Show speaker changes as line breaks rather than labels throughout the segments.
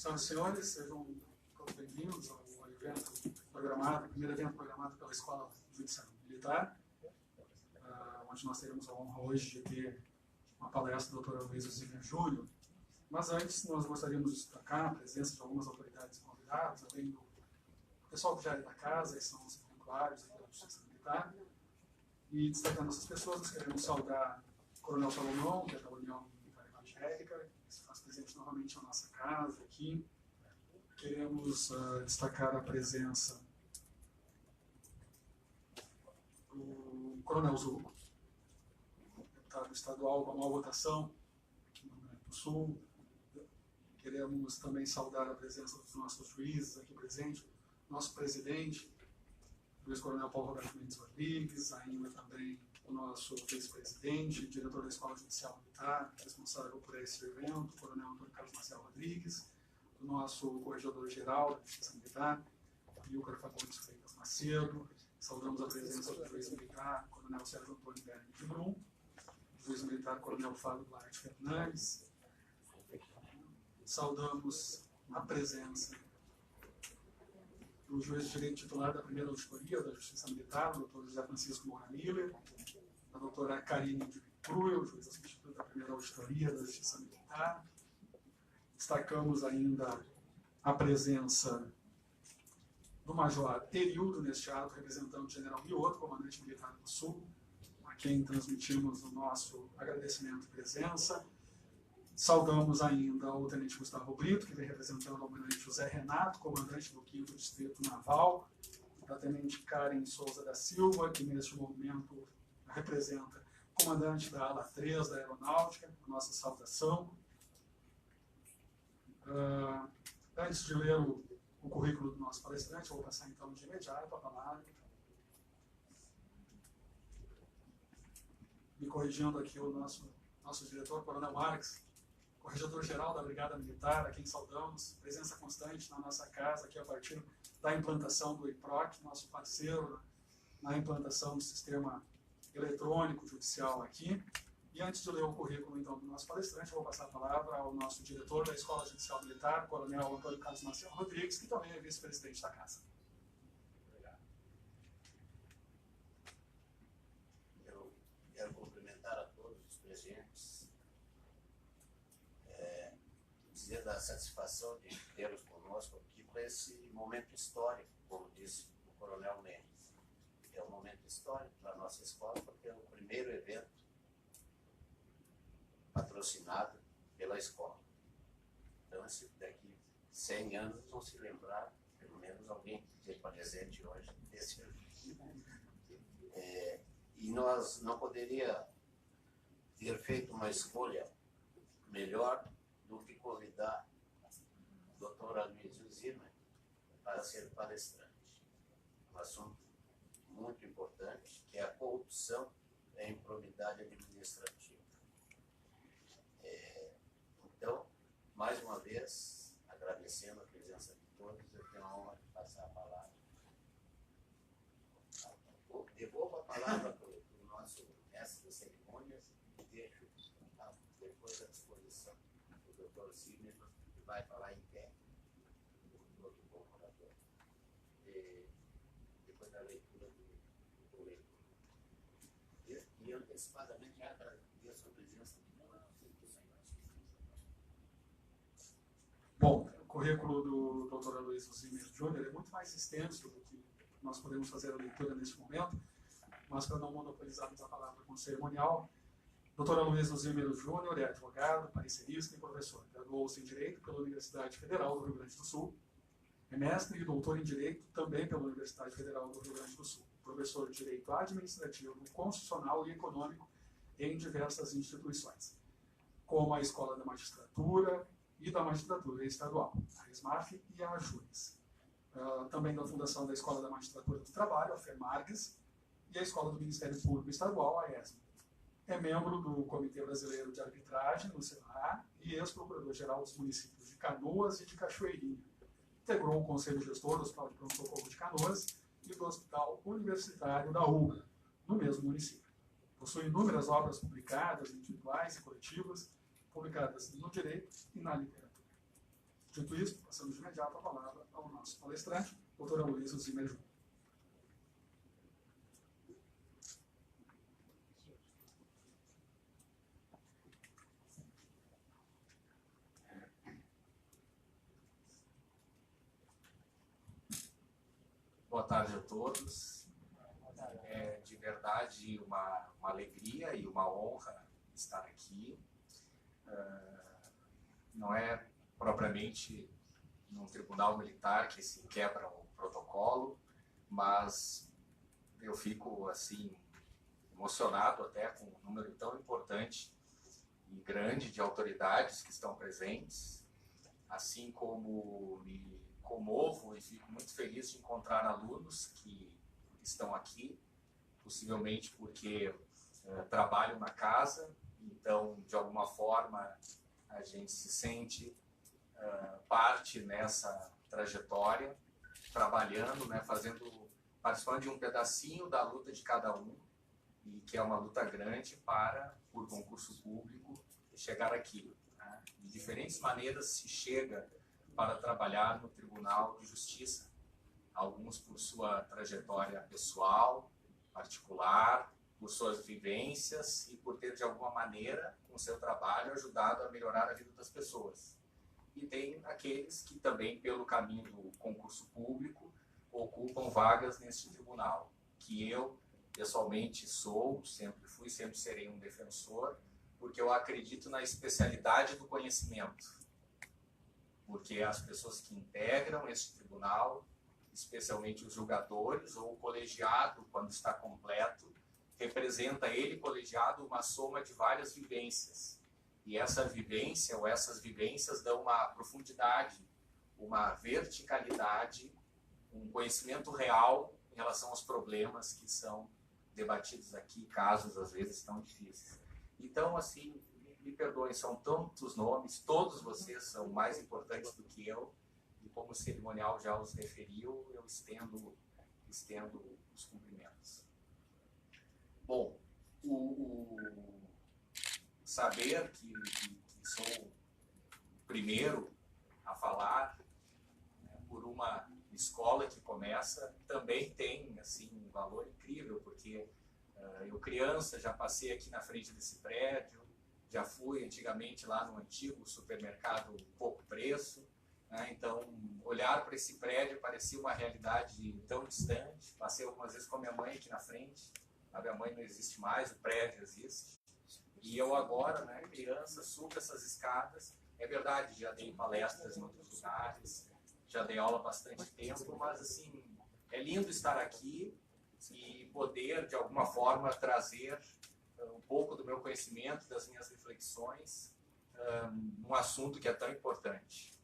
Senhoras e senhores, sejam todos bem-vindos ao evento programado, primeiro evento programado pela Escola Judiciária Militar, onde nós teremos a honra hoje de ter uma palestra da doutora Luísa Zimmer Júnior. Mas antes, nós gostaríamos de destacar a presença de algumas autoridades e convidados, além do pessoal que já é da casa, que são os exemplares da Justiça Militar. E destacando essas pessoas, nós queremos saudar o Coronel Salomão, que é da União Militar Evangélica, que se faz presente novamente na nossa casa aqui. Queremos destacar a presença do Coronel Zuco, deputado estadual com a maior votação aqui no Rio Grande do Sul. Queremos também saudar a presença dos nossos juízes aqui presentes, nosso presidente, Luiz Coronel Paulo Roberto Mendes Rodrigues, ainda também o nosso vice-presidente, diretor da Escola Judicial Militar, responsável por esse evento, o Coronel Antônio Carlos Marcelo Rodrigues, o nosso corregedor-geral da Justiça Militar, Ilcar Fagundes Freitas Macedo. Saudamos a presença do juiz militar, Coronel Sérgio Antônio Berni de Brum, juiz militar, Coronel Fábio Duarte Fernandes. Saudamos a presença do juiz de direito titular da primeira auditoria da Justiça Militar, o doutor José Francisco Moura Miller, a doutora Karine de Cruel, juíza substituta da primeira auditoria da Justiça Militar. Destacamos ainda a presença do Major Erildo neste ato, representando o General Mioto, comandante militar do Sul, a quem transmitimos o nosso agradecimento e presença. Saudamos ainda o Tenente Gustavo Brito, que vem representando o Almirante José Renato, comandante do 5º Distrito Naval, a Tenente Karen Souza da Silva, que neste momento representa o comandante da ala 3 da Aeronáutica, a nossa saudação. Antes de ler o currículo do nosso palestrante, eu vou passar então de imediato a palavra. Me corrigindo aqui o nosso diretor, Coronel Marques, corregedor-geral da Brigada Militar, a quem saudamos, presença constante na nossa casa, aqui a partir da implantação do IPROC, nosso parceiro na implantação do sistema eletrônico judicial aqui. E antes de ler o currículo então, do nosso palestrante, eu vou passar a palavra ao nosso diretor da Escola Judicial Militar, Coronel Antônio Carlos Marcelo Rodrigues, que também é vice-presidente da casa.
Obrigado. Eu quero cumprimentar a todos os presentes, dizer da satisfação de tê-los conosco aqui para esse momento histórico, como disse o Coronel Mendes. É um momento histórico para a nossa escola, porque é o primeiro evento patrocinado pela escola. Então, se daqui 100 anos vão se lembrar, pelo menos alguém que esteja presente hoje, desse evento. E nós não poderia ter feito uma escolha melhor do que convidar a doutora Luísa Zimmer para ser palestrante. Um assunto muito importante, que é a corrupção e a improbidade administrativa. Então, mais uma vez, agradecendo a presença de todos, eu tenho a honra de passar a palavra. Devolvo a palavra para o nosso mestre de cerimônias e deixo depois à disposição do doutor Zimmer, que vai falar em pé, do outro bom orador, depois da leitura do currículo. E antecipadamente já agradeço a presença de
Bom, o currículo do Dr. Luísa Zimmer Júnior é muito mais extenso do que nós podemos fazer a leitura neste momento, mas para não monopolizarmos a palavra com o cerimonial, Dr. Luísa Zimmer Júnior é advogado, parecerista e professor. Graduou-se em Direito pela Universidade Federal do Rio Grande do Sul, é mestre e doutor em Direito também pela Universidade Federal do Rio Grande do Sul, professor de Direito Administrativo, Constitucional e Econômico em diversas instituições, como a Escola da Magistratura e da Magistratura Estadual, a ESMAF e a AJURES. Também da Fundação da Escola da Magistratura do Trabalho, a FEMARGS, e a Escola do Ministério Público Estadual, a ESMA. É membro do Comitê Brasileiro de Arbitragem, no CENAR, e ex-procurador-geral dos municípios de Canoas e de Cachoeirinha. Integrou o Conselho Gestor do Hospital de Pronto-Socorro de Canoas e do Hospital Universitário da UBA, no mesmo município. Possui inúmeras obras publicadas, individuais e coletivas, publicadas no direito e na literatura. Dito isso, passamos de imediato a palavra ao nosso palestrante, doutor Aloysio Zimmer Júnior.
Boa tarde a todos. É de verdade uma alegria e uma honra estar aqui. Não é propriamente num tribunal militar que se quebra o protocolo, mas eu fico assim emocionado até com um número tão importante e grande de autoridades que estão presentes, assim como me comovo e fico muito feliz de encontrar alunos que estão aqui, possivelmente porque trabalham na casa, então de alguma forma a gente se sente parte nessa trajetória, trabalhando, né, participando de um pedacinho da luta de cada um, e que é uma luta grande por concurso público, chegar aqui. Né? De diferentes maneiras se chega para trabalhar no Tribunal de Justiça, alguns por sua trajetória pessoal, particular, por suas vivências e por ter de alguma maneira, com seu trabalho, ajudado a melhorar a vida das pessoas. E tem aqueles que também, pelo caminho do concurso público, ocupam vagas neste tribunal, que eu pessoalmente sou, sempre fui, sempre serei um defensor, porque eu acredito na especialidade do conhecimento. Porque as pessoas que integram este tribunal, especialmente os julgadores ou o colegiado, quando está completo, representa ele, colegiado, uma soma de várias vivências. E essa vivência ou essas vivências dão uma profundidade, uma verticalidade, um conhecimento real em relação aos problemas que são debatidos aqui, casos às vezes tão difíceis. Então, assim, me perdoem, são tantos nomes, todos vocês são mais importantes do que eu, e como o cerimonial já os referiu, eu estendo os cumprimentos. Bom, saber que sou o primeiro a falar, né, por uma escola que começa, também tem assim, um valor incrível, porque eu criança já passei aqui na frente desse prédio, já fui antigamente lá no antigo supermercado Pouco Preço, né? Então olhar para esse prédio parecia uma realidade tão distante. Passei algumas vezes com a minha mãe aqui na frente, a minha mãe não existe mais, o prédio existe. E eu agora, né, criança, subo essas escadas. É verdade, já dei palestras em outros lugares, já dei aula há bastante tempo, mas assim, é lindo estar aqui e poder, de alguma forma, trazer um pouco do meu conhecimento, das minhas reflexões, um assunto que é tão importante.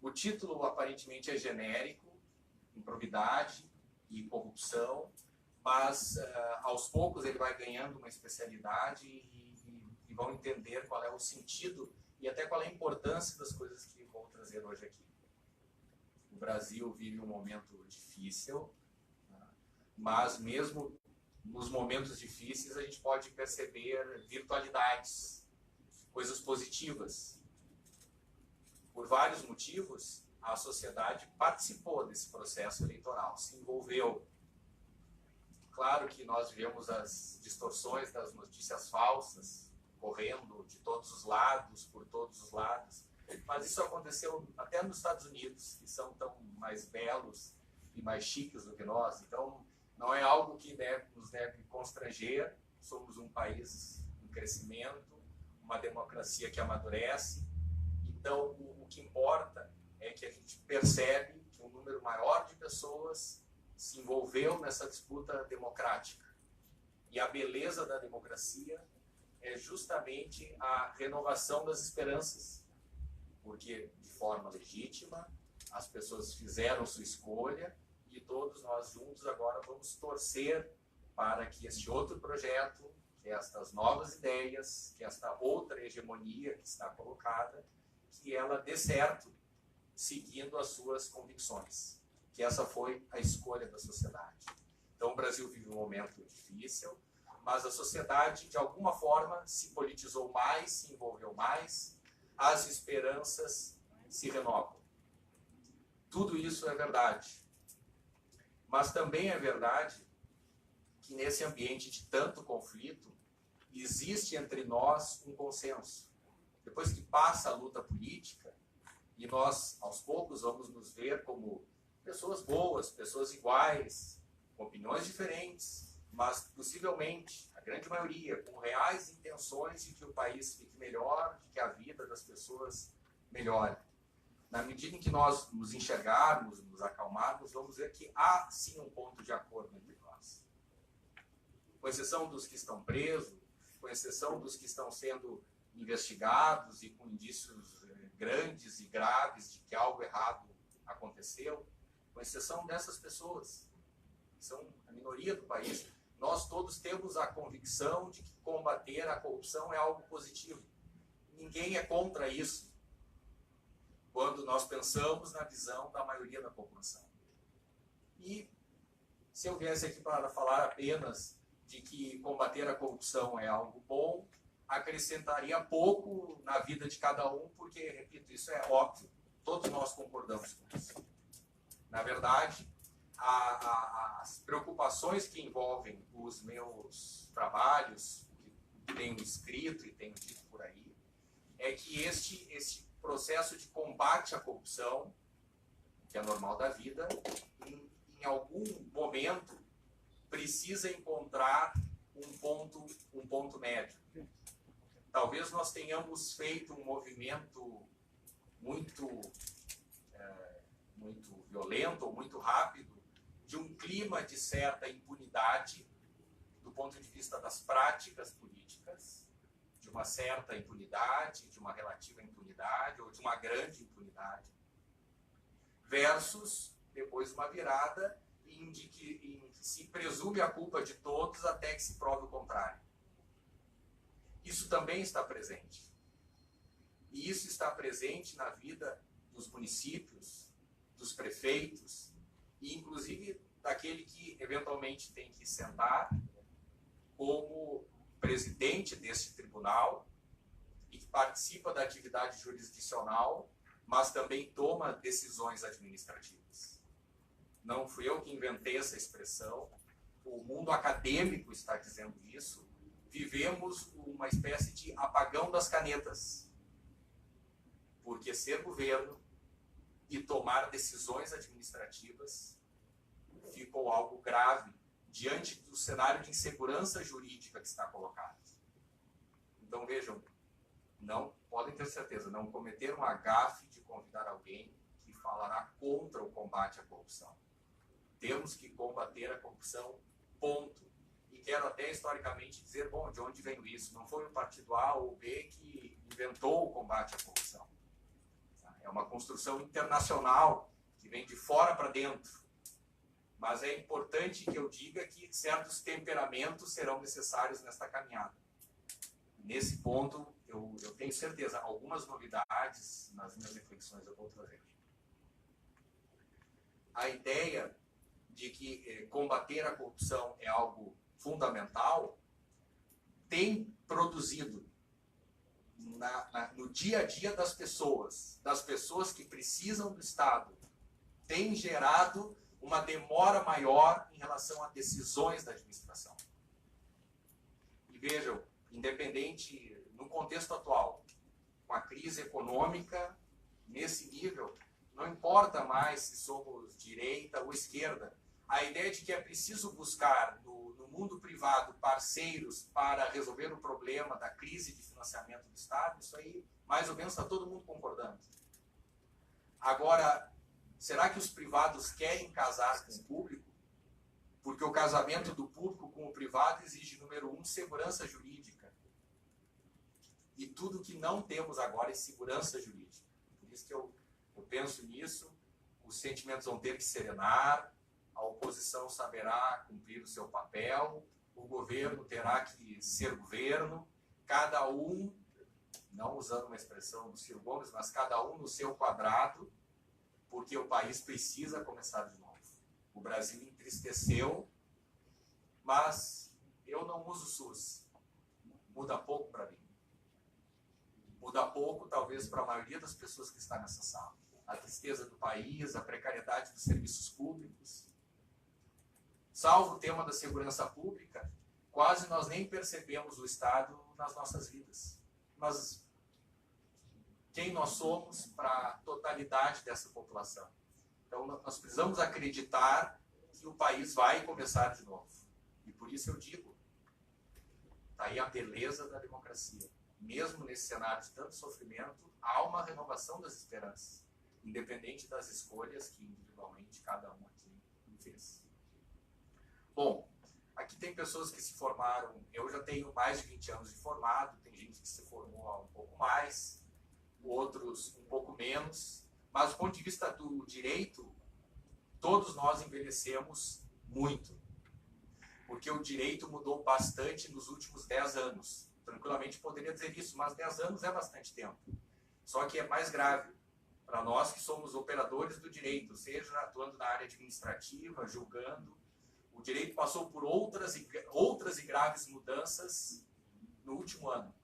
O título aparentemente é genérico, improbidade e corrupção, mas aos poucos ele vai ganhando uma especialidade e vão entender qual é o sentido e até qual é a importância das coisas que vou trazer hoje aqui. O Brasil vive um momento difícil, mas mesmo nos momentos difíceis a gente pode perceber virtualidades, coisas positivas. Por vários motivos, a sociedade participou desse processo eleitoral, se envolveu. Claro que nós vivemos as distorções das notícias falsas, correndo de todos os lados, por todos os lados, mas isso aconteceu até nos Estados Unidos, que são tão mais belos e mais chiques do que nós. Então, não é algo que nos deve constranger. Somos um país em crescimento, uma democracia que amadurece. Então, o que importa é que a gente percebe que um número maior de pessoas se envolveu nessa disputa democrática. E a beleza da democracia é justamente a renovação das esperanças, porque de forma legítima as pessoas fizeram sua escolha e todos nós juntos agora vamos torcer para que este outro projeto, que estas novas ideias, que esta outra hegemonia que está colocada, que ela dê certo seguindo as suas convicções, que essa foi a escolha da sociedade. Então o Brasil vive um momento difícil, mas a sociedade de alguma forma se politizou mais, se envolveu mais, as esperanças se renovam. Tudo isso é verdade. Mas também é verdade que nesse ambiente de tanto conflito, existe entre nós um consenso. Depois que passa a luta política, e nós, aos poucos, vamos nos ver como pessoas boas, pessoas iguais, com opiniões diferentes, mas possivelmente, a grande maioria, com reais intenções de que o país fique melhor, de que a vida das pessoas melhore. Na medida em que nós nos enxergarmos, nos acalmarmos, vamos ver que há sim um ponto de acordo entre nós. Com exceção dos que estão presos, com exceção dos que estão sendo investigados e com indícios grandes e graves de que algo errado aconteceu, com exceção dessas pessoas, que são a minoria do país, nós todos temos a convicção de que combater a corrupção é algo positivo. Ninguém é contra isso, quando nós pensamos na visão da maioria da população. E se eu viesse aqui para falar apenas de que combater a corrupção é algo bom, acrescentaria pouco na vida de cada um, porque, repito, isso é óbvio, todos nós concordamos com isso. Na verdade, as preocupações que envolvem os meus trabalhos, que tenho escrito e tenho dito por aí, é que este processo de combate à corrupção, que é normal da vida, em algum momento precisa encontrar um ponto médio. Talvez nós tenhamos feito um movimento muito violento ou muito rápido de um clima de certa impunidade do ponto de vista das práticas políticas, de uma certa impunidade, de uma relativa impunidade ou de uma grande impunidade, versus depois uma virada em que se presume a culpa de todos até que se prove o contrário. Isso também está presente. E isso está presente na vida dos municípios, dos prefeitos, e inclusive daquele que eventualmente tem que sentar como presidente desse tribunal e que participa da atividade jurisdicional, mas também toma decisões administrativas. Não fui eu que inventei essa expressão, o mundo acadêmico está dizendo isso. Vivemos uma espécie de apagão das canetas, porque ser governo e tomar decisões administrativas ficou algo grave diante do cenário de insegurança jurídica que está colocado. Então vejam, não podem ter certeza, não cometeram a gafe de convidar alguém que falará contra o combate à corrupção. Temos que combater a corrupção, ponto. E quero até historicamente dizer, bom, de onde veio isso? Não foi o partido A ou B que inventou o combate à corrupção. É uma construção internacional que vem de fora para dentro. Mas é importante que eu diga que certos temperamentos serão necessários nesta caminhada. Nesse ponto, eu tenho certeza, algumas novidades nas minhas reflexões eu vou trazer. A ideia de que combater a corrupção é algo fundamental tem produzido no dia a dia das pessoas que precisam do Estado, tem gerado uma demora maior em relação a decisões da administração. E vejam, independente, no contexto atual, com a crise econômica, nesse nível, não importa mais se somos direita ou esquerda, a ideia de que é preciso buscar no mundo privado parceiros para resolver o problema da crise de financiamento do Estado, isso aí mais ou menos está todo mundo concordando. Agora, será que os privados querem casar com o público? Porque o casamento do público com o privado exige, número 1, segurança jurídica. E tudo que não temos agora é segurança jurídica. Por isso que eu penso nisso, os sentimentos vão ter que serenar, a oposição saberá cumprir o seu papel, o governo terá que ser governo, cada um, não usando uma expressão do Ciro Gomes, mas cada um no seu quadrado, porque o país precisa começar de novo. O Brasil entristeceu, mas eu não uso SUS. Muda pouco para mim. Muda pouco, talvez, para a maioria das pessoas que estão nessa sala. a tristeza do país, a precariedade dos serviços públicos. Salvo o tema da segurança pública, quase nós nem percebemos o Estado nas nossas vidas. Mas quem nós somos para a totalidade dessa população? Então, nós precisamos acreditar que o país vai começar de novo. E por isso eu digo, está aí a beleza da democracia. Mesmo nesse cenário de tanto sofrimento, há uma renovação das esperanças, independente das escolhas que individualmente cada um aqui fez. Bom, aqui tem pessoas que se formaram, eu já tenho mais de 20 anos de formado, tem gente que se formou há um pouco mais, outros um pouco menos, mas do ponto de vista do direito, todos nós envelhecemos muito, porque o direito mudou bastante nos últimos 10 anos. Tranquilamente poderia dizer isso, mas 10 anos é bastante tempo. Só que é mais grave para nós que somos operadores do direito, seja atuando na área administrativa, julgando. O direito passou por outras e graves mudanças no último ano.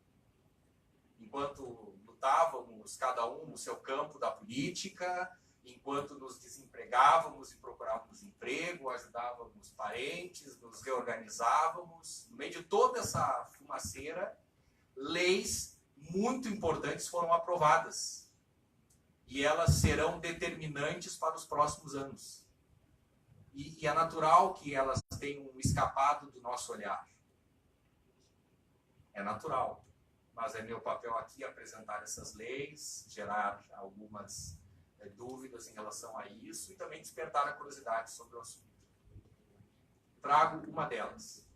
Enquanto lutávamos, cada um no seu campo da política, enquanto nos desempregávamos e procurávamos emprego, ajudávamos parentes, nos reorganizávamos, no meio de toda essa fumaceira, leis muito importantes foram aprovadas. E elas serão determinantes para os próximos anos. E é natural que elas tenham escapado do nosso olhar. É natural. Mas é meu papel aqui apresentar essas leis, gerar algumas dúvidas em relação a isso e também despertar a curiosidade sobre o assunto. Trago uma delas,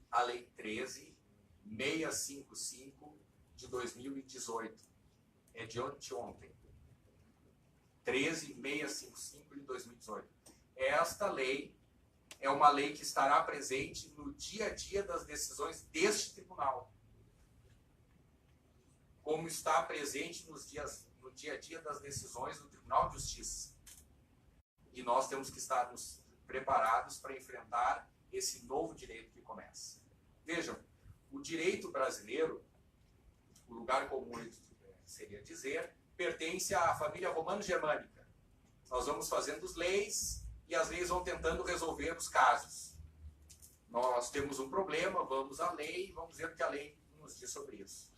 a Lei 13.655 de 2018. É de ontem. 13.655 de 2018. Esta lei é uma lei que estará presente no dia a dia das decisões deste tribunal, como está presente no dia a dia das decisões do Tribunal de Justiça. E nós temos que estar preparados para enfrentar esse novo direito que começa. Vejam, o direito brasileiro, o lugar comum seria dizer, pertence à família romano-germânica. Nós vamos fazendo as leis e as leis vão tentando resolver os casos. Nós temos um problema, vamos à lei e vamos ver o que a lei nos diz sobre isso.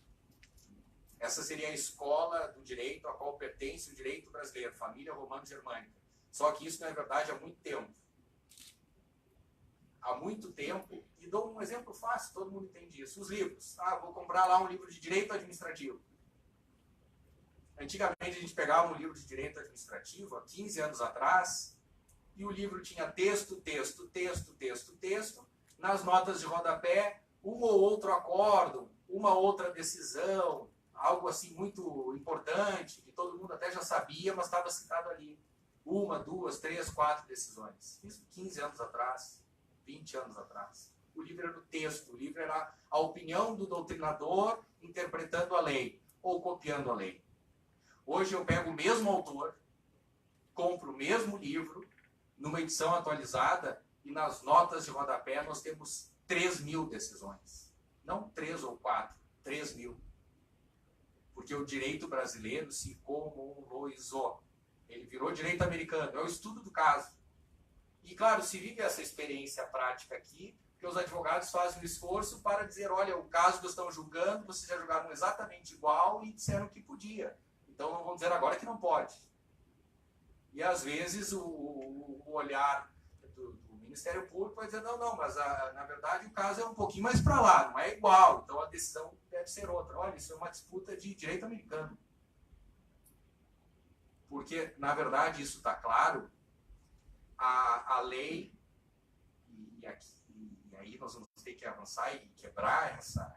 Essa seria a escola do direito a qual pertence o direito brasileiro, família romano-germânica. Só que isso não é verdade há muito tempo. Há muito tempo, e dou um exemplo fácil, todo mundo entende isso. Os livros. Vou comprar lá um livro de direito administrativo. Antigamente a gente pegava um livro de direito administrativo, há 15 anos atrás, e o livro tinha texto. Nas notas de rodapé, um ou outro acórdão, uma outra decisão, algo assim muito importante, que todo mundo até já sabia, mas estava citado ali. 1, 2, 3, 4 decisões. Isso 15 anos atrás, 20 anos atrás. O livro era o texto, o livro era a opinião do doutrinador interpretando a lei, ou copiando a lei. Hoje eu pego o mesmo autor, compro o mesmo livro, numa edição atualizada, e nas notas de rodapé nós temos 3.000 decisões. Não 3 ou 4, 3.000. Porque o direito brasileiro se comunizou. Ele virou direito americano, é o estudo do caso. E claro, se vive essa experiência prática aqui, que os advogados fazem um esforço para dizer, olha, o caso que estão julgando, vocês já julgaram exatamente igual e disseram que podia. Então não vão dizer agora que não pode. E às vezes o olhar do Ministério Público vai dizer, não, mas na verdade o caso é um pouquinho mais para lá, não é igual, então a decisão deve ser outra. Olha, isso é uma disputa de direito americano. Porque, na verdade, isso está claro, a lei, e aí nós vamos ter que avançar e quebrar essa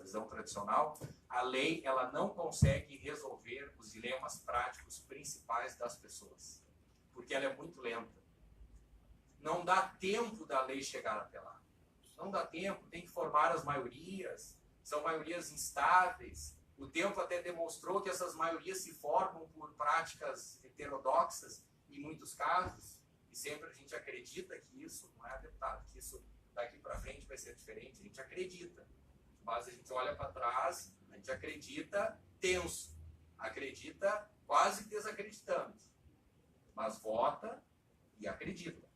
visão tradicional, a lei ela não consegue resolver os dilemas práticos principais das pessoas, porque ela é muito lenta. Não dá tempo da lei chegar até lá. Não dá tempo, tem que formar as maiorias, são maiorias instáveis. O tempo até demonstrou que essas maiorias se formam por práticas heterodoxas em muitos casos, e sempre a gente acredita que isso não é adaptado, que isso daqui para frente vai ser diferente, a gente acredita. Mas a gente olha para trás, a gente acredita tenso, acredita quase desacreditando, mas vota e acredita.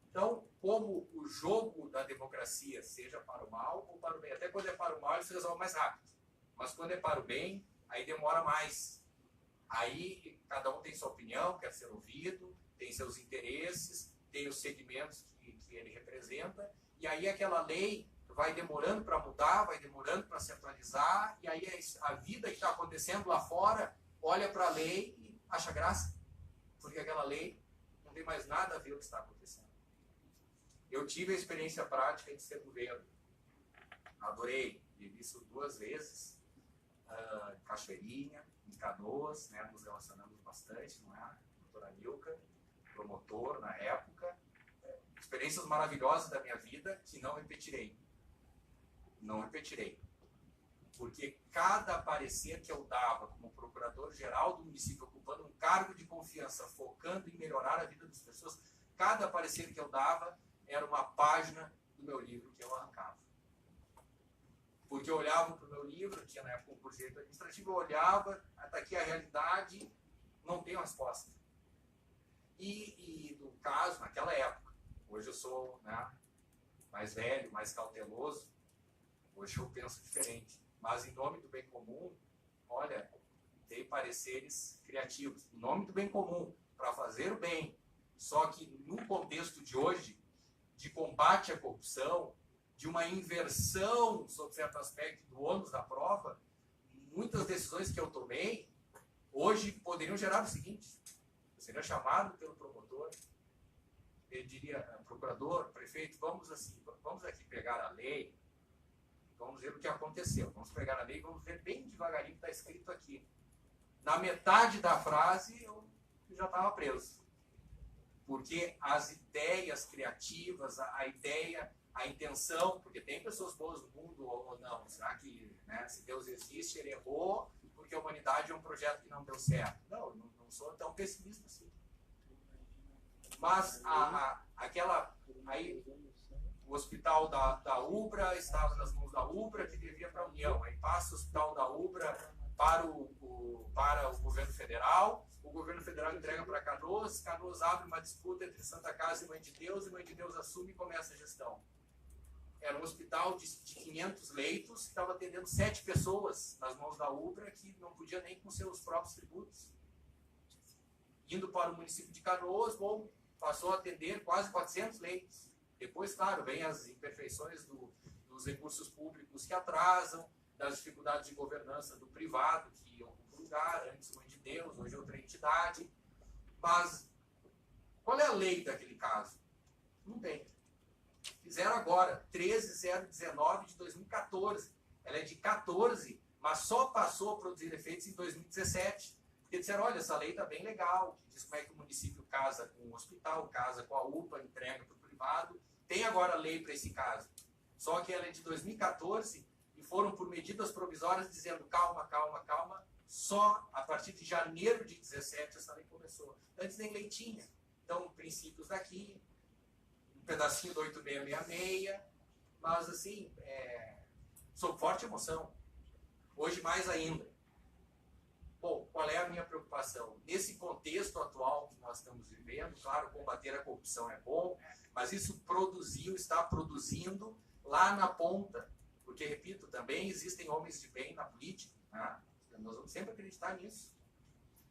Então, como o jogo da democracia, seja para o mal ou para o bem, até quando é para o mal ele se resolve mais rápido, mas quando é para o bem, aí demora mais. Aí cada um tem sua opinião, quer ser ouvido, tem seus interesses, tem os segmentos que ele representa, e aí aquela lei vai demorando para mudar, vai demorando para se atualizar, e aí a vida que está acontecendo lá fora olha para a lei e acha graça, porque aquela lei não tem mais nada a ver com o que está acontecendo. Eu tive a experiência prática de ser governo, adorei, vivi isso 2 vezes, em Cachoeirinha, em Canoas, né, nos relacionamos bastante, não é? Doutora Nilka, promotor na época, experiências maravilhosas da minha vida que não repetirei. Não repetirei. Porque cada parecer que eu dava como procurador-geral do município, ocupando um cargo de confiança, focando em melhorar a vida das pessoas, cada parecer que eu dava era uma página do meu livro que eu arrancava. Porque eu olhava para o meu livro, tinha na época um curso de direito administrativo, eu olhava, está aqui a realidade, não tem resposta. E no caso, naquela época, hoje eu sou, né, mais velho, mais cauteloso, hoje eu penso diferente. Mas em nome do bem comum, olha, dei pareceres criativos. Em nome do bem comum, para fazer o bem. Só que no contexto de hoje, de combate à corrupção, de uma inversão, sob certo aspecto, do ônus da prova, muitas decisões que eu tomei, hoje poderiam gerar o seguinte: eu seria chamado pelo promotor, ele diria, procurador, prefeito, vamos aqui pegar a lei, vamos ver o que aconteceu, vamos pegar a lei, vamos ver bem devagarinho o que está escrito aqui. Na metade da frase, eu já estava preso. Porque as ideias criativas, a ideia, a intenção, porque tem pessoas boas no mundo ou não, será que, né, se Deus existe, ele errou porque a humanidade é um projeto que não deu certo? Não sou tão pessimista assim. Mas aí o hospital da UBRA estava nas mãos da UBRA, que devia para a União. Aí passa o hospital da UBRA para o governo federal, o governo federal entrega para Canoas, Canoas abre uma disputa entre Santa Casa e Mãe de Deus assume e começa a gestão. Era um hospital de 500 leitos, que estava atendendo 7 pessoas nas mãos da UBRA, que não podia nem com seus próprios tributos. Indo para o município de Canoas, passou a atender quase 400 leitos. Depois, claro, vem as imperfeições dos recursos públicos que atrasam, das dificuldades de governança do privado, que ocupa o lugar, antes Mãe de Deus, hoje é outra entidade. Mas qual é a lei daquele caso? Não tem. Fizeram agora, 13.019 de 2014. Ela é de 14, mas só passou a produzir efeitos em 2017. Porque disseram, olha, essa lei está bem legal, que diz como é que o município casa com o hospital, casa com a UPA, entrega para o privado. Tem agora lei para esse caso. Só que ela é de 2014 e foram por medidas provisórias dizendo calma, só a partir de janeiro de 2017 essa lei começou. Antes nem lei tinha. Então, princípios daqui, um pedacinho do 8666, mas assim, sob forte emoção. Hoje mais ainda. Bom, qual é a minha preocupação? Nesse contexto atual que nós estamos vivendo, claro, combater a corrupção é bom, mas isso está produzindo lá na ponta. Porque, repito, também existem homens de bem na política, né? Nós vamos sempre acreditar nisso.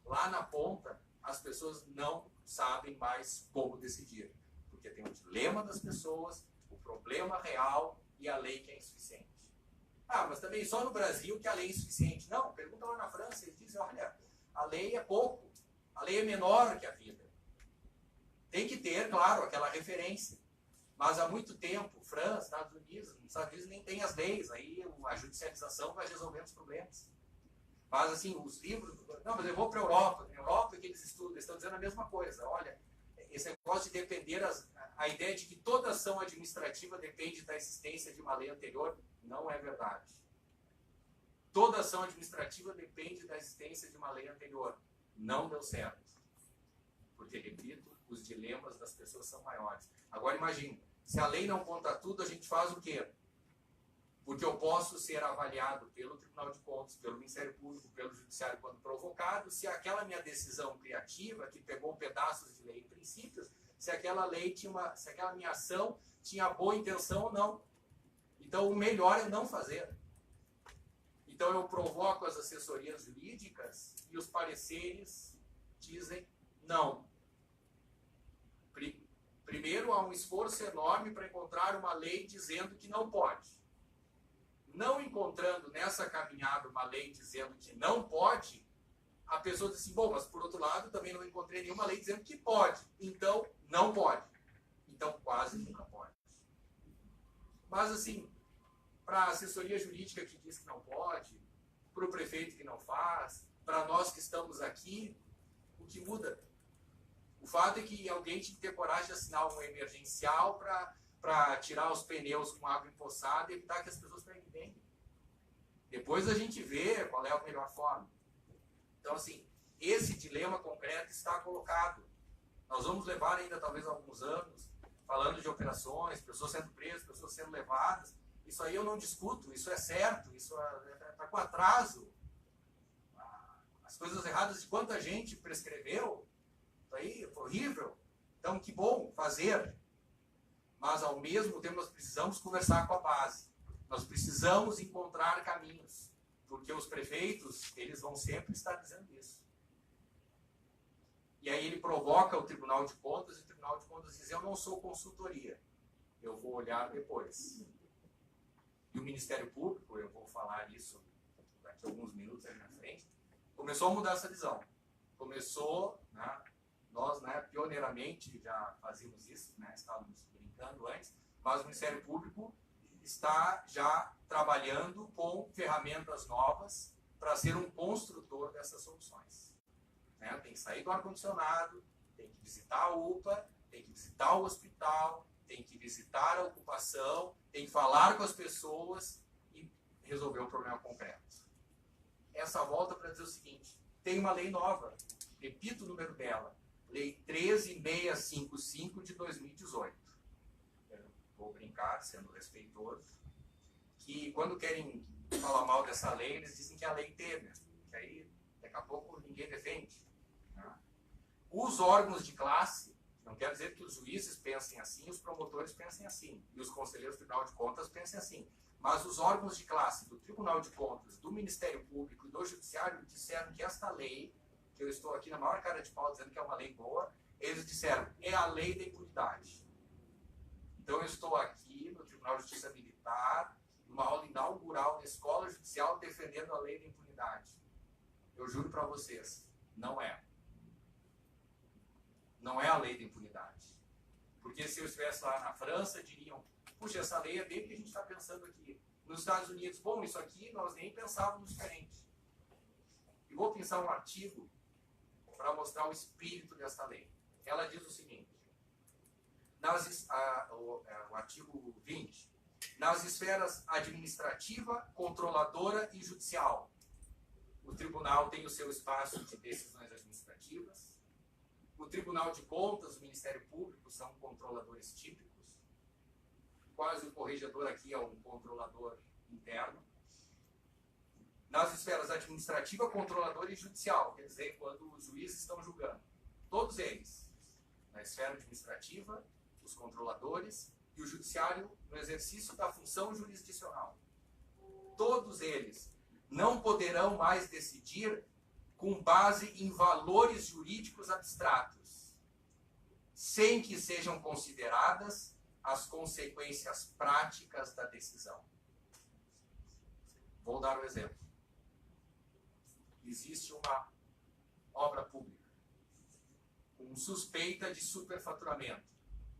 Lá na ponta, as pessoas não sabem mais como decidir. Porque tem o dilema das pessoas, o problema real e a lei que é insuficiente. Mas também só no Brasil que a lei é insuficiente. Não, pergunta lá na França, eles dizem, olha, a lei é pouco, a lei é menor que a vida. Tem que ter, claro, aquela referência. Mas há muito tempo, França, Estados Unidos nem tem as leis, aí a judicialização vai resolvendo os problemas. Mas assim, os livros, não, mas eu vou para a Europa, na Europa que eles estudam, eles estão dizendo a mesma coisa, olha, esse negócio de depender, a ideia de que toda ação administrativa depende da existência de uma lei anterior, não é verdade. Toda ação administrativa depende da existência de uma lei anterior. Não deu certo. Porque, repito, os dilemas das pessoas são maiores. Agora imagine, se a lei não conta tudo, a gente faz o quê? Porque eu posso ser avaliado pelo Tribunal de Contas, pelo Ministério Público, pelo Judiciário quando provocado, se aquela minha decisão criativa, que pegou pedaços de lei e princípios, se aquela lei se aquela minha ação tinha boa intenção ou não. Então, o melhor é não fazer. Então, eu provoco as assessorias jurídicas e os pareceres dizem não. Primeiro, há um esforço enorme para encontrar uma lei dizendo que não pode. Não encontrando nessa caminhada uma lei dizendo que não pode, a pessoa diz assim, bom, mas por outro lado, também não encontrei nenhuma lei dizendo que pode. Então, não pode. Então, quase nunca pode. Mas, assim, para a assessoria jurídica que diz que não pode, para o prefeito que não faz, para nós que estamos aqui, o que muda? O fato é que alguém tinha que ter coragem de assinar um emergencial para tirar os pneus com água empoçada e evitar que as pessoas peguem bem. Depois a gente vê qual é a melhor forma. Então, assim, esse dilema concreto está colocado. Nós vamos levar ainda talvez alguns anos falando de operações, pessoas sendo presas, pessoas sendo levadas. Isso aí eu não discuto, isso é certo, isso está com atraso. As coisas erradas de quanta gente prescreveu, isso aí foi horrível. Então, que bom fazer. Mas, ao mesmo tempo, nós precisamos conversar com a base. Nós precisamos encontrar caminhos. Porque os prefeitos, eles vão sempre estar dizendo isso. E aí ele provoca o Tribunal de Contas, e o Tribunal de Contas diz, eu não sou consultoria. Eu vou olhar depois. E o Ministério Público, eu vou falar isso daqui a alguns minutos ali na frente, começou a mudar essa visão. Começou, né, nós, né, pioneiramente já fazíamos isso, né, estávamos brincando antes, mas o Ministério Público está já trabalhando com ferramentas novas para ser um construtor dessas soluções. Né? Tem que sair do ar-condicionado, tem que visitar a UPA, tem que visitar o hospital, tem que visitar a ocupação, tem que falar com as pessoas e resolver o problema concreto. Essa volta para dizer o seguinte, tem uma lei nova, repito o número dela, Lei 13655 de 2018. Eu vou brincar, sendo respeitoso, que quando querem falar mal dessa lei, eles dizem que é a lei Temer, que aí daqui a pouco ninguém defende. Né? Os órgãos de classe, não quer dizer que os juízes pensem assim, os promotores pensem assim, e os conselheiros do Tribunal de Contas pensem assim. Mas os órgãos de classe do Tribunal de Contas, do Ministério Público e do Judiciário disseram que esta lei, que eu estou aqui na maior cara de pau dizendo que é uma lei boa, eles disseram, é a lei da impunidade. Então eu estou aqui no Tribunal de Justiça Militar, numa aula inaugural da Escola Judicial, defendendo a lei da impunidade. Eu juro para vocês, não é. Não é a lei da impunidade. Porque se eu estivesse lá na França, diriam, puxa, essa lei é bem o que a gente está pensando aqui. Nos Estados Unidos, bom, isso aqui nós nem pensávamos diferente. E vou pensar um artigo para mostrar o espírito dessa lei. Ela diz o seguinte, o artigo 20, nas esferas administrativa, controladora e judicial, o tribunal tem o seu espaço de decisões administrativas, o Tribunal de Contas, o Ministério Público são controladores típicos, quase o corregedor aqui é um controlador interno. Nas esferas administrativa, controladora e judicial, quer dizer, quando os juízes estão julgando. Todos eles, na esfera administrativa, os controladores e o judiciário no exercício da função jurisdicional. Todos eles não poderão mais decidir com base em valores jurídicos abstratos, sem que sejam consideradas as consequências práticas da decisão. Vou dar um exemplo. Existe uma obra pública com suspeita de superfaturamento.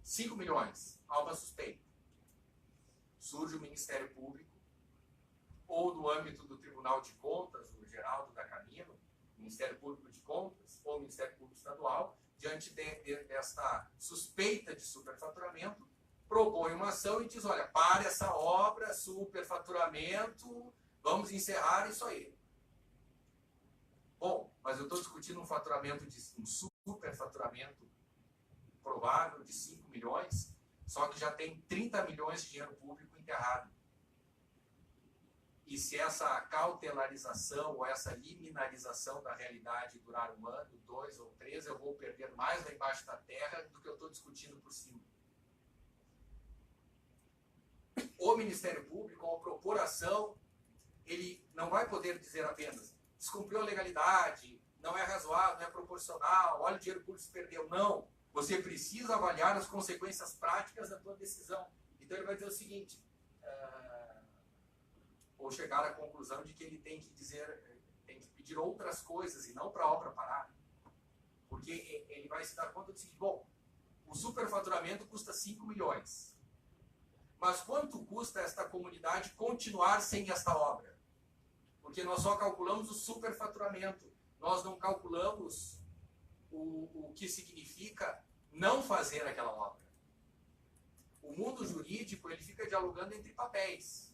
5 milhões, há uma suspeita. Surge o Ministério Público, ou no âmbito do Tribunal de Contas, o Geraldo da Camino, Ministério Público de Contas, ou Ministério Público Estadual, diante desta suspeita de superfaturamento, propõe uma ação e diz, olha, para essa obra, superfaturamento, vamos encerrar isso aí. Bom, mas eu estou discutindo um superfaturamento provável de 5 milhões, só que já tem 30 milhões de dinheiro público enterrado. E se essa cautelarização ou essa liminarização da realidade durar 1 ano, 2 ou 3, eu vou perder mais lá embaixo da terra do que eu estou discutindo por cima. O Ministério Público, ao propor ação, ele não vai poder dizer apenas descumpriu a legalidade, não é razoável, não é proporcional, olha o dinheiro público se perdeu. Não. Você precisa avaliar as consequências práticas da tua decisão. Então ele vai dizer o seguinte, ou chegar à conclusão de que ele tem que pedir outras coisas e não para a obra parar. Porque ele vai se dar conta do seguinte, bom, o superfaturamento custa 5 milhões. Mas quanto custa esta comunidade continuar sem esta obra? Porque nós só calculamos o superfaturamento. Nós não calculamos o que significa não fazer aquela obra. O mundo jurídico, ele fica dialogando entre papéis.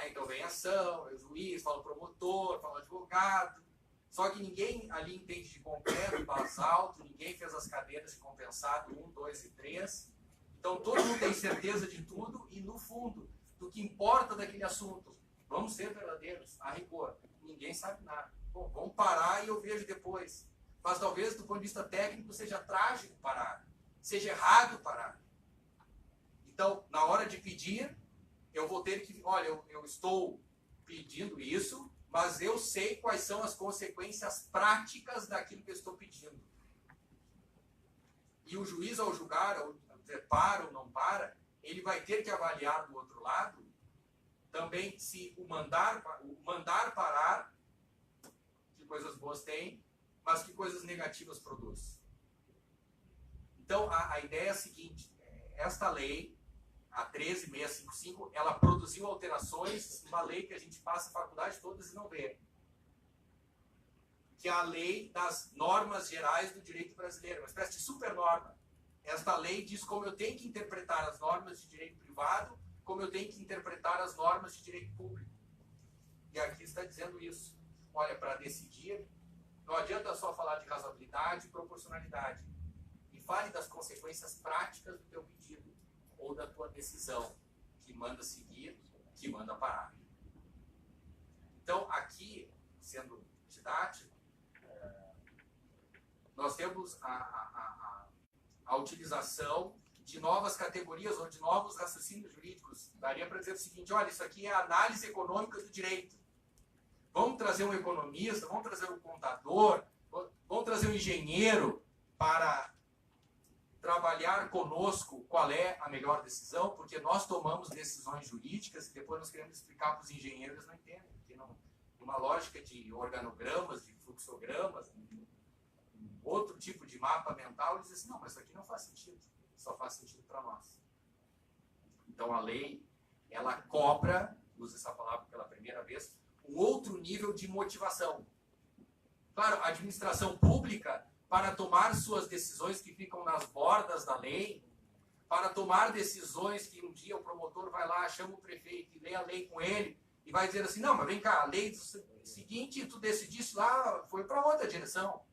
Então vem ação, o juiz, fala o promotor, fala o advogado. Só que ninguém ali entende de concreto, basalto, ninguém fez as cadeiras de compensado 1, 2 e 3. Então todo mundo tem certeza de tudo e, no fundo, do que importa daquele assunto. Vamos ser verdadeiros, a rigor. Ninguém sabe nada. Bom, vamos parar e eu vejo depois. Mas talvez, do ponto de vista técnico, seja trágico parar. Seja errado parar. Então, na hora de pedir, eu vou ter que... Olha, eu estou pedindo isso, mas eu sei quais são as consequências práticas daquilo que eu estou pedindo. E o juiz, ao julgar, ao dizer para ou não para, ele vai ter que avaliar do outro lado também se o mandar parar, que coisas boas tem, mas que coisas negativas produz. Então, a ideia é a seguinte, esta lei, a 13655, ela produziu alterações, uma lei que a gente passa a faculdade todas e não vê. Que é a lei das normas gerais do direito brasileiro, uma espécie de supernorma. Esta lei diz como eu tenho que interpretar as normas de direito privado, como eu tenho que interpretar as normas de direito público. E aqui está dizendo isso. Olha, para decidir, não adianta só falar de razoabilidade e proporcionalidade. E fale das consequências práticas do teu pedido ou da tua decisão, que manda seguir, que manda parar. Então, aqui, sendo didático, nós temos a utilização de novas categorias ou de novos raciocínios jurídicos. Daria para dizer o seguinte, olha, isso aqui é a análise econômica do direito. Vamos trazer um economista, vamos trazer um contador, vamos trazer um engenheiro para trabalhar conosco qual é a melhor decisão, porque nós tomamos decisões jurídicas e depois nós queremos explicar para os engenheiros, eles não entendem. Porque numa lógica de organogramas, de fluxogramas, outro tipo de mapa mental, eles dizem assim, não, mas isso aqui não faz sentido. Só faz sentido para nós. Então a lei, ela cobra, usa essa palavra pela primeira vez, um outro nível de motivação. Claro, a administração pública, para tomar suas decisões que ficam nas bordas da lei, para tomar decisões que um dia o promotor vai lá, chama o prefeito e lê a lei com ele, e vai dizer assim, não, mas vem cá, a lei seguinte, tu decidiste lá, foi para outra direção.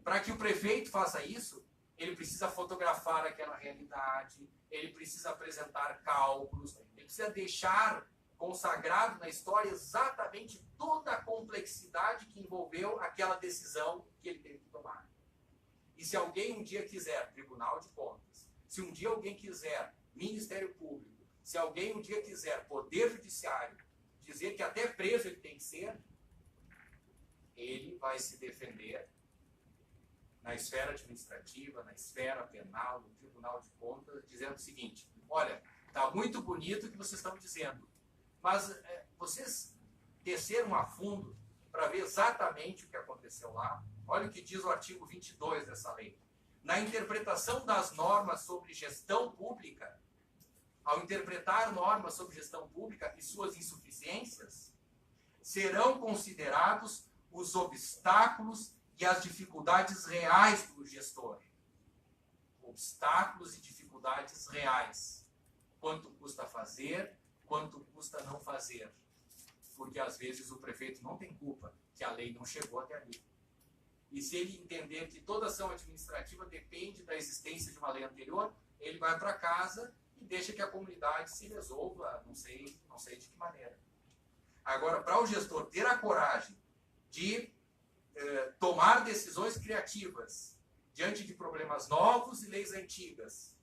Para que o prefeito faça isso, ele precisa fotografar aquela realidade, ele precisa apresentar cálculos, ele precisa deixar consagrado na história exatamente toda a complexidade que envolveu aquela decisão que ele teve que tomar. E se alguém um dia quiser Tribunal de Contas, se um dia alguém quiser Ministério Público, se alguém um dia quiser Poder Judiciário, dizer que até preso ele tem que ser, ele vai se defender na esfera administrativa, na esfera penal, no Tribunal de Contas, dizendo o seguinte, olha, está muito bonito o que vocês estão dizendo, mas vocês desceram a fundo para ver exatamente o que aconteceu lá. Olha o que diz o artigo 22 dessa lei. Na interpretação das normas sobre gestão pública, ao interpretar normas sobre gestão pública e suas insuficiências, serão considerados os obstáculos e as dificuldades reais do gestor. Obstáculos e dificuldades reais. Quanto custa fazer, quanto custa não fazer. Porque às vezes o prefeito não tem culpa, que a lei não chegou até ali. E se ele entender que toda ação administrativa depende da existência de uma lei anterior, ele vai para casa e deixa que a comunidade se resolva, não sei de que maneira. Agora, para o gestor ter a coragem de tomar decisões criativas diante de problemas novos e leis antigas,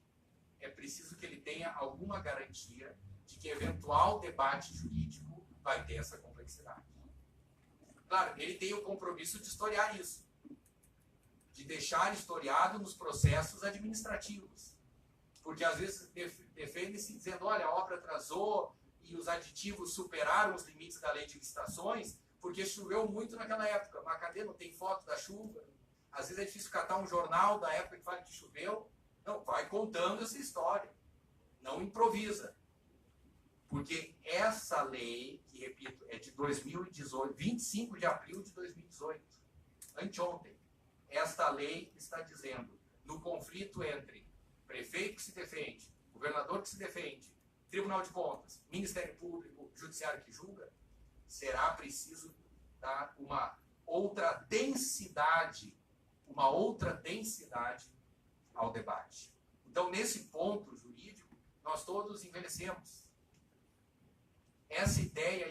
é preciso que ele tenha alguma garantia de que eventual debate jurídico vai ter essa complexidade. Claro, ele tem o compromisso de historiar isso, de deixar historiado nos processos administrativos. Porque às vezes defende-se dizendo, olha, a obra atrasou e os aditivos superaram os limites da lei de licitações porque choveu muito naquela época. Mas cadê? Não tem foto da chuva. Às vezes é difícil catar um jornal da época que fala que choveu. Não, vai contando essa história. Não improvisa. Porque essa lei, que repito, é de 2018, 25 de abril de 2018, anteontem, esta lei está dizendo, no conflito entre prefeito que se defende, governador que se defende, Tribunal de Contas, Ministério Público, Judiciário que julga, será preciso dar uma outra densidade ao debate. Então, nesse ponto jurídico, nós todos envelhecemos. Essa ideia,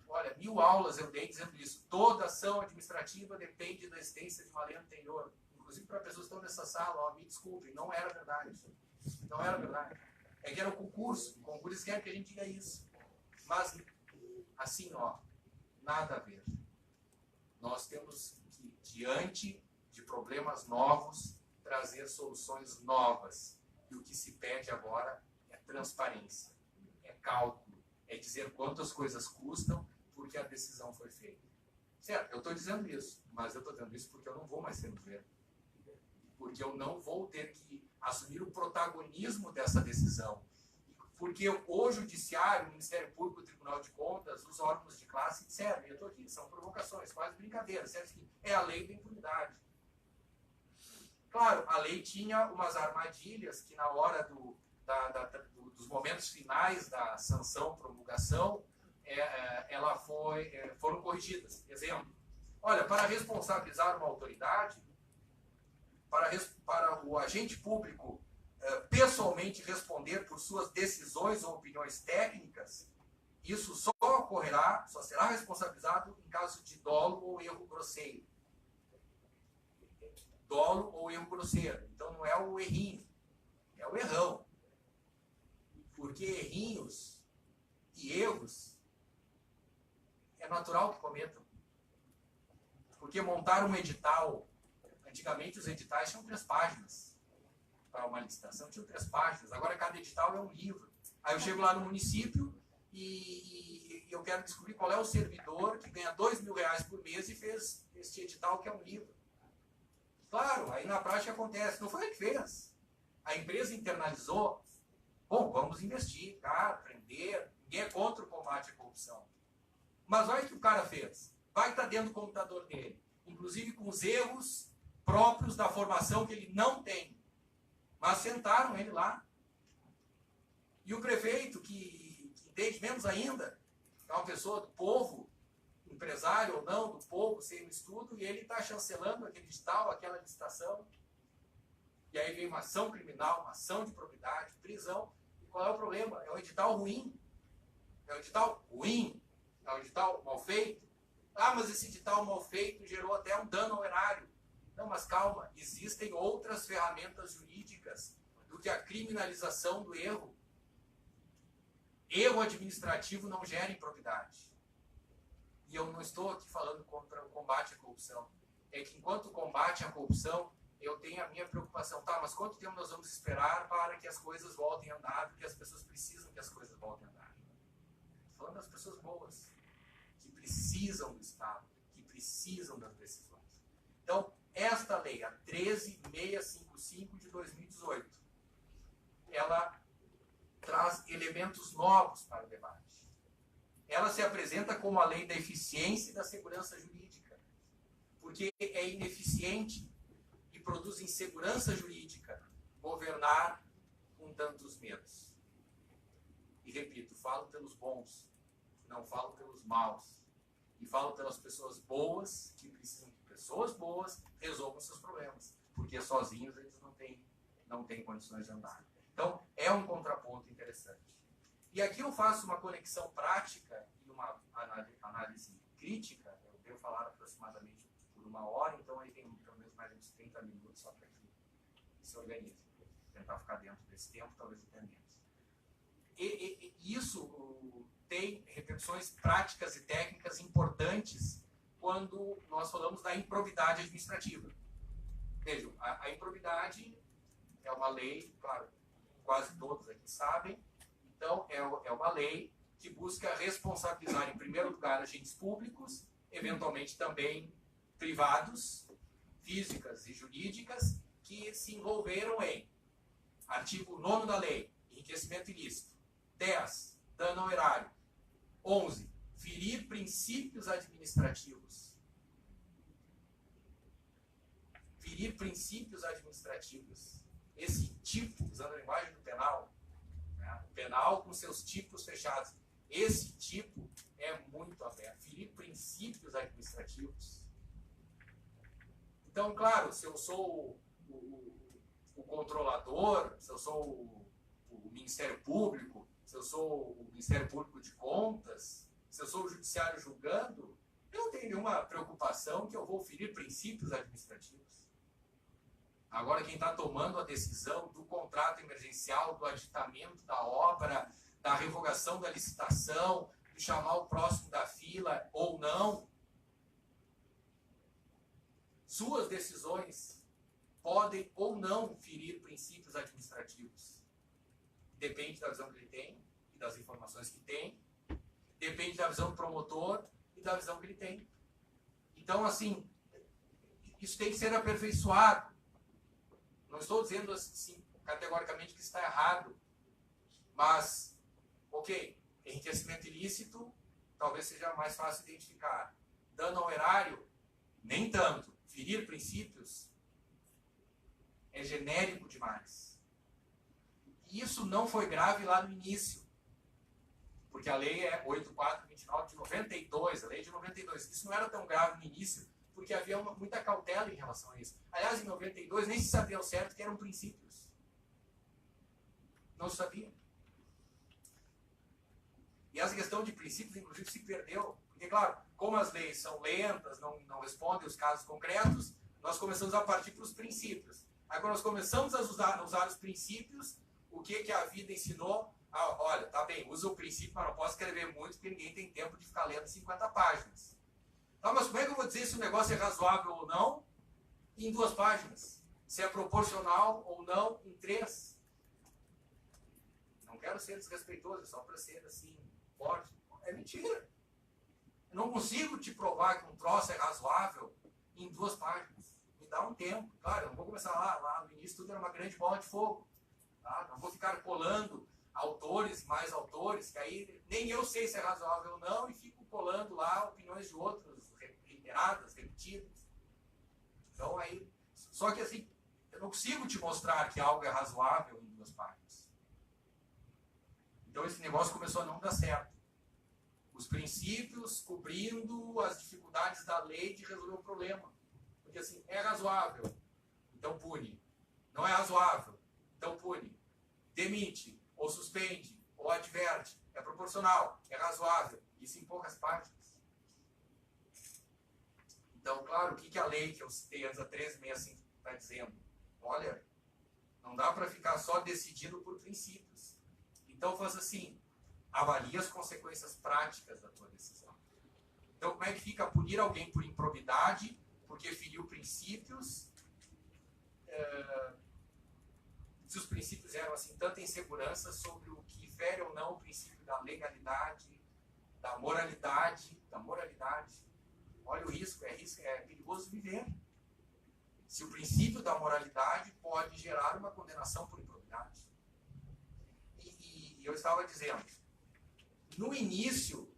olha, 1000 aulas eu dei dizendo isso. Toda ação administrativa depende da existência de uma lei anterior. Inclusive para pessoas que estão nessa sala, ó, me desculpem, não era verdade. Não era verdade. É que era o concurso. O concurso quer que a gente diga isso. Mas, assim, ó, nada a ver. Nós temos que, diante de problemas novos, trazer soluções novas. E o que se pede agora é transparência, é cálculo, é dizer quantas coisas custam porque a decisão foi feita. Certo, eu estou dizendo isso, mas eu estou dizendo isso porque eu não vou mais ser governo. Porque eu não vou ter que assumir o protagonismo dessa decisão. Porque o Judiciário, o Ministério Público, o Tribunal de Contas, os órgãos de classe disseram, e eu estou aqui, são provocações, quase brincadeiras, certo? É a lei da impunidade. Claro, a lei tinha umas armadilhas que na hora dos momentos finais da sanção, promulgação, foram corrigidas. Exemplo, olha, para responsabilizar uma autoridade, para o agente público pessoalmente responder por suas decisões ou opiniões técnicas, isso só será responsabilizado em caso de dolo ou erro grosseiro. Dolo ou erro grosseiro. Então não é o errinho, é o errão. Porque errinhos e erros é natural que cometam. Porque montar um edital, antigamente os editais tinham 3 páginas. Para uma licitação tinham 3 páginas. Agora cada edital é um livro. Aí eu chego lá no município e eu quero descobrir qual é o servidor que ganha R$2.000 por mês e fez este edital que é um livro. Claro, aí na prática acontece. Não foi ele que fez. A empresa internalizou. Bom, vamos investigar, aprender. Ninguém é contra o combate à corrupção. Mas olha o que o cara fez. Vai estar dentro do computador dele. Inclusive com os erros próprios da formação que ele não tem. Mas sentaram ele lá. E o prefeito, que entende menos ainda, é uma pessoa do povo, empresário ou não, do povo, sem estudo, e ele está chancelando aquele edital, aquela licitação. E aí vem uma ação criminal, uma ação de probidade, prisão. E qual é o problema? É um edital ruim. É um edital ruim. É um edital mal feito. Ah, mas esse edital mal feito gerou até um dano ao erário. Não, mas calma, existem outras ferramentas jurídicas do que a criminalização do erro. Erro administrativo não gera improbidade. E eu não estou aqui falando contra o combate à corrupção. É que enquanto combate à corrupção, eu tenho a minha preocupação. Tá, mas quanto tempo nós vamos esperar para que as coisas voltem a andar, porque as pessoas precisam que as coisas voltem a andar? Estou falando das pessoas boas, que precisam do Estado, que precisam das decisões. Então, esta lei, a 13.655 de 2018, ela traz elementos novos para o debate. Ela se apresenta como a lei da eficiência e da segurança jurídica, porque é ineficiente e produz insegurança jurídica governar com tantos medos. E repito, falo pelos bons, não falo pelos maus. E falo pelas pessoas boas que precisam que pessoas boas resolvam seus problemas, porque sozinhos eles não têm condições de andar. Então, é um contraponto interessante. E aqui eu faço uma conexão prática e uma análise crítica, eu devo falar aproximadamente por 1 hora, então aí tem pelo menos mais uns 30 minutos só para que se organize. Vou tentar ficar dentro desse tempo, talvez até menos. E isso tem repercussões práticas e técnicas importantes quando nós falamos da improbidade administrativa. Vejam, a improbidade é uma lei, claro, quase todos aqui sabem, então é uma lei que busca responsabilizar, em primeiro lugar, agentes públicos, eventualmente também privados, físicas e jurídicas, que se envolveram em artigo 9º da lei, enriquecimento ilícito, 10, dano ao erário, 11, ferir princípios administrativos. Ferir princípios administrativos. Esse tipo, usando a linguagem do penal, né? O penal com seus tipos fechados. Esse tipo é muito aberto. Ferir princípios administrativos. Então, claro, se eu sou o controlador, se eu sou o Ministério Público, se eu sou o Ministério Público de Contas, se eu sou o Judiciário julgando, eu não tenho nenhuma preocupação que eu vou ferir princípios administrativos. Agora, quem está tomando a decisão do contrato emergencial, do aditamento da obra, da revogação da licitação, de chamar o próximo da fila ou não, suas decisões podem ou não ferir princípios administrativos. Depende da visão que ele tem e das informações que tem. Depende da visão do promotor e da visão que ele tem. Então, assim, isso tem que ser aperfeiçoado. Não estou dizendo assim, categoricamente que está errado, mas, ok, enriquecimento ilícito talvez seja mais fácil identificar. Dano ao erário, nem tanto. Ferir princípios é genérico demais. E isso não foi grave lá no início, porque a lei é 8429 de 92, a lei de 92. Isso não era tão grave no início, porque havia muita cautela em relação a isso. Aliás, em 92 nem se sabia ao certo que eram princípios. Não se sabia. E essa questão de princípios, inclusive, se perdeu. Porque, claro, como as leis são lentas, não respondem os casos concretos, nós começamos a partir para os princípios. Aí, quando nós começamos a usar os princípios, o que a vida ensinou? Ah, olha, tá bem, usa o princípio, mas não posso escrever muito, porque ninguém tem tempo de ficar lendo 50 páginas. Tá, mas como é que eu vou dizer se o negócio é razoável ou não em 2 páginas? Se é proporcional ou não em 3? Não quero ser desrespeitoso, é só para ser assim, forte. É mentira. Eu não consigo te provar que um troço é razoável em 2 páginas. Me dá um tempo. Claro, eu não vou começar lá no início tudo era uma grande bola de fogo. Tá? Não vou ficar colando autores, mais autores, que aí nem eu sei se é razoável ou não, e fico colando lá opiniões de outros, reiteradas, repetidas. Então aí, só que assim, eu não consigo te mostrar que algo é razoável em 2 páginas. Então esse negócio começou a não dar certo. Os princípios cobrindo as dificuldades da lei de resolver o problema. Porque assim, é razoável, então pune. Não é razoável, então pune. Demite, ou suspende, ou adverte. É proporcional, é razoável. Isso em poucas páginas. Então, claro, o que a lei que eu citei antes, a 1365, está dizendo? Olha, não dá para ficar só decidindo por princípios. Então, faz assim, avalie as consequências práticas da tua decisão. Então, como é que fica punir alguém por improbidade, porque feriu princípios? Se os princípios eram assim, tanta insegurança sobre o que fere ou não o princípio da legalidade, da moralidade. Olha o risco, é perigoso viver. Se o princípio da moralidade pode gerar uma condenação por improbidade. E eu estava dizendo, no início,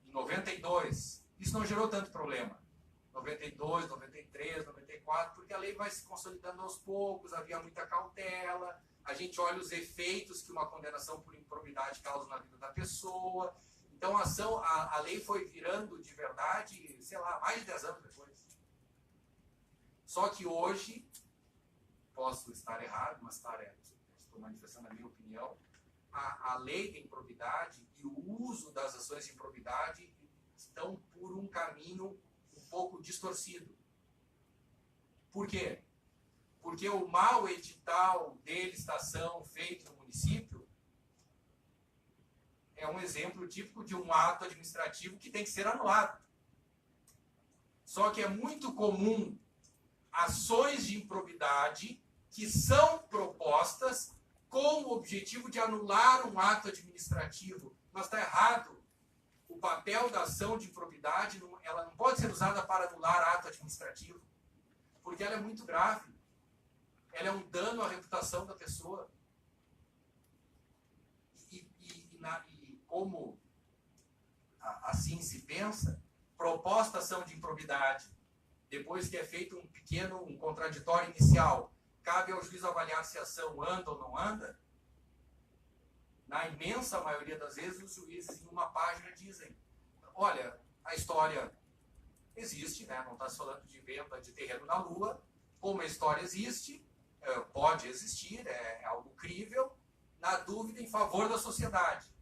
em 92, isso não gerou tanto problema. 92, 93, 94, porque a lei vai se consolidando aos poucos, havia muita cautela, a gente olha os efeitos que uma condenação por improbidade causa na vida da pessoa. Então a lei foi virando de verdade, sei lá, mais de 10 anos depois. Só que hoje, posso estar errado, mas estou manifestando a minha opinião, a lei da improbidade e o uso das ações de improbidade estão por um caminho um pouco distorcido. Por quê? Porque o mau edital de licitação feito no município é um exemplo típico de um ato administrativo que tem que ser anulado. Só que é muito comum ações de improbidade que são propostas com o objetivo de anular um ato administrativo. Mas está errado. O papel da ação de improbidade, ela não pode ser usada para anular ato administrativo, porque ela é muito grave. Ela é um dano à reputação da pessoa. E como assim se pensa, proposta ação de improbidade, depois que é feito um contraditório inicial, cabe ao juiz avaliar se a ação anda ou não anda. Na imensa maioria das vezes, os juízes, em uma página, dizem: olha, a história existe, né? Não está se falando de venda de terreno na Lua. Como a história existe, pode existir, é algo crível, na dúvida, em favor da sociedade.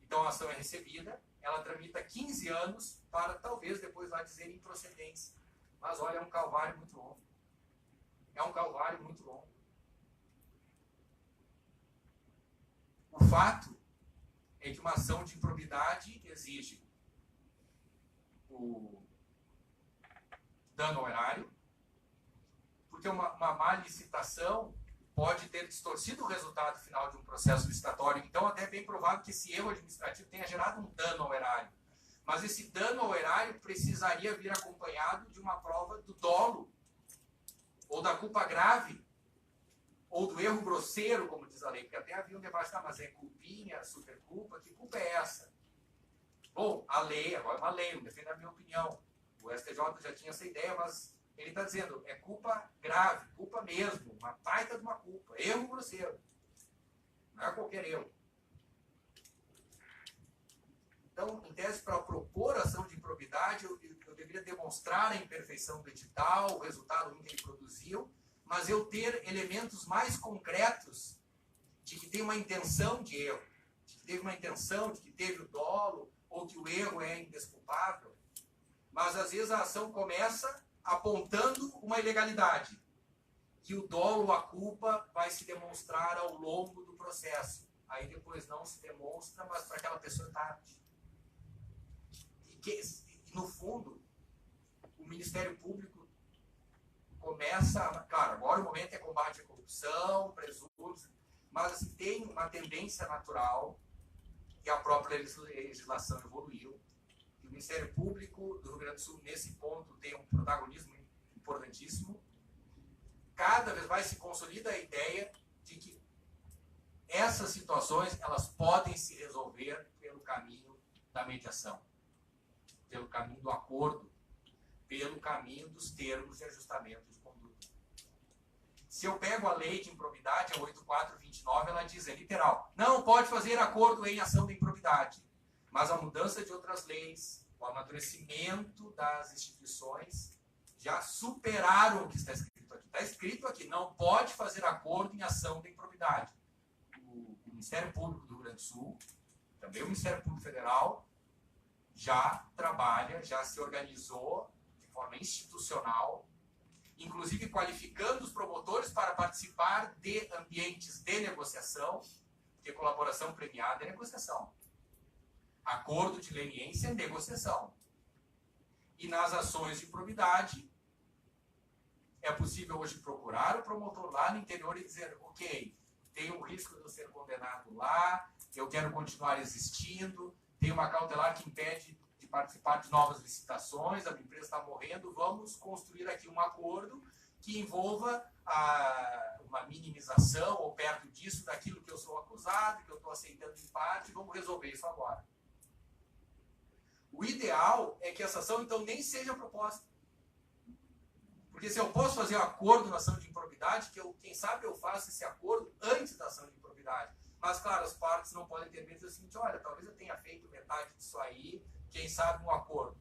Então, a ação é recebida, ela tramita 15 anos para, talvez, depois lá dizer improcedência. Mas, olha, é um calvário muito longo. É um calvário muito longo. O fato é que uma ação de improbidade exige o dano ao erário, porque uma má licitação pode ter distorcido o resultado final de um processo licitatório. Então, até é bem provável que esse erro administrativo tenha gerado um dano ao erário. Mas esse dano ao erário precisaria vir acompanhado de uma prova do dolo, ou da culpa grave, ou do erro grosseiro, como diz a lei, porque até havia um debate, mas é culpinha, superculpa, que culpa é essa? Bom, a lei, agora é uma lei, não defendo a minha opinião. O STJ já tinha essa ideia, mas ele está dizendo, é culpa grave, culpa mesmo, uma baita de uma culpa, erro grosseiro. Não é qualquer erro. Então, em tese, para propor ação de improbidade, eu deveria demonstrar a imperfeição do edital, o resultado ruim que ele produziu, mas eu ter elementos mais concretos de que tem uma intenção de erro, de que teve uma intenção, de que teve o dolo, ou que o erro é indesculpável. Mas, às vezes, a ação começa apontando uma ilegalidade. E o dolo, a culpa, vai se demonstrar ao longo do processo. Aí depois não se demonstra, mas para aquela pessoa é tarde. E, no fundo, o Ministério Público começa... Claro, agora o momento é combate à corrupção, presuntos, mas assim, tem uma tendência natural, que a própria legislação evoluiu. O Ministério Público do Rio Grande do Sul, nesse ponto, tem um protagonismo importantíssimo. Cada vez mais se consolida a ideia de que essas situações elas podem se resolver pelo caminho da mediação, pelo caminho do acordo, pelo caminho dos termos de ajustamento de conduta. Se eu pego a lei de improbidade, a 8429, ela diz, é literal, não pode fazer acordo em ação de improbidade. Mas a mudança de outras leis, o amadurecimento das instituições já superaram o que está escrito aqui. Está escrito aqui, não pode fazer acordo em ação de improbidade. O Ministério Público do Rio Grande do Sul, também o Ministério Público Federal, já trabalha, já se organizou de forma institucional, inclusive qualificando os promotores para participar de ambientes de negociação, porque colaboração premiada é negociação. Acordo de leniência é negociação. E nas ações de improbidade, é possível hoje procurar o promotor lá no interior e dizer, ok, tem um risco de eu ser condenado lá, eu quero continuar existindo, tem uma cautelar que impede de participar de novas licitações, a minha empresa está morrendo, vamos construir aqui um acordo que envolva uma minimização ou perto disso daquilo que eu sou acusado, que eu estou aceitando em parte, vamos resolver isso agora. O ideal é que essa ação, então, nem seja proposta. Porque se eu posso fazer um acordo na ação de improbidade, quem sabe eu faço esse acordo antes da ação de improbidade. Mas, claro, as partes não podem ter medo do seguinte, olha, talvez eu tenha feito metade disso aí, quem sabe um acordo.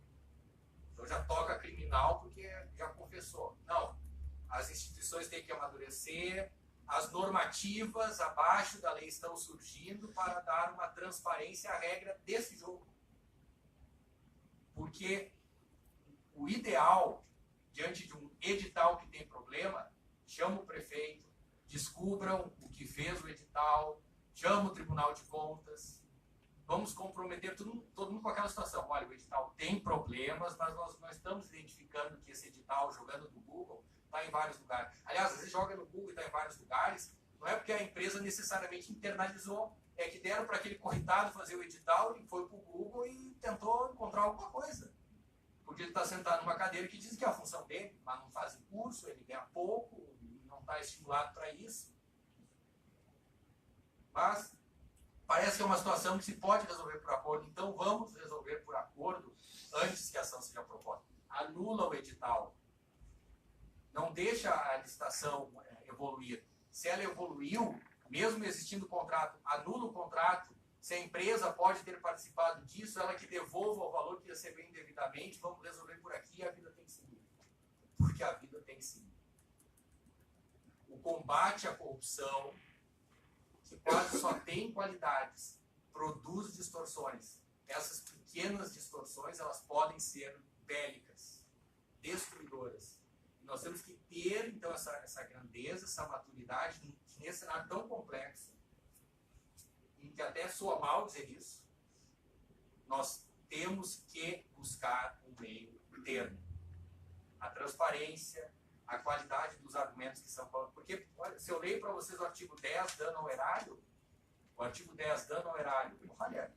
Então já toca criminal porque já confessou. Não. As instituições têm que amadurecer, as normativas abaixo da lei estão surgindo para dar uma transparência à regra desse jogo. Porque o ideal, diante de um edital que tem problema, chama o prefeito, descubram o que fez o edital, chama o Tribunal de Contas, vamos comprometer todo mundo com aquela situação. Olha, o edital tem problemas, mas nós estamos identificando que esse edital, jogando no Google, está em vários lugares. Aliás, às vezes joga no Google e está em vários lugares, não é porque a empresa necessariamente internalizou, é que deram para aquele coitado fazer o edital e foi para o Google e tentou encontrar alguma coisa. Porque ele está sentado numa cadeira que diz que é a função dele, mas não faz curso, ele ganha pouco, não está estimulado para isso. Mas parece que é uma situação que se pode resolver por acordo, então vamos resolver por acordo antes que a ação seja proposta. Anula o edital. Não deixa a licitação evoluir. Se ela evoluiu, mesmo existindo contrato, anula o contrato. Se a empresa pode ter participado disso, ela que devolva o valor que recebeu indevidamente, vamos resolver por aqui e a vida tem que seguir. Porque a vida tem que seguir. O combate à corrupção, que quase só tem qualidades, produz distorções. Essas pequenas distorções, elas podem ser bélicas, destruidoras. E nós temos que ter, então, essa grandeza, essa maturidade, nesse cenário tão complexo, em que até soa mal dizer isso, nós temos que buscar um meio termo. A transparência, a qualidade dos argumentos que são colocados. Porque, olha, se eu leio para vocês o artigo 10, dano ao erário, o artigo 10, dano ao erário, olha,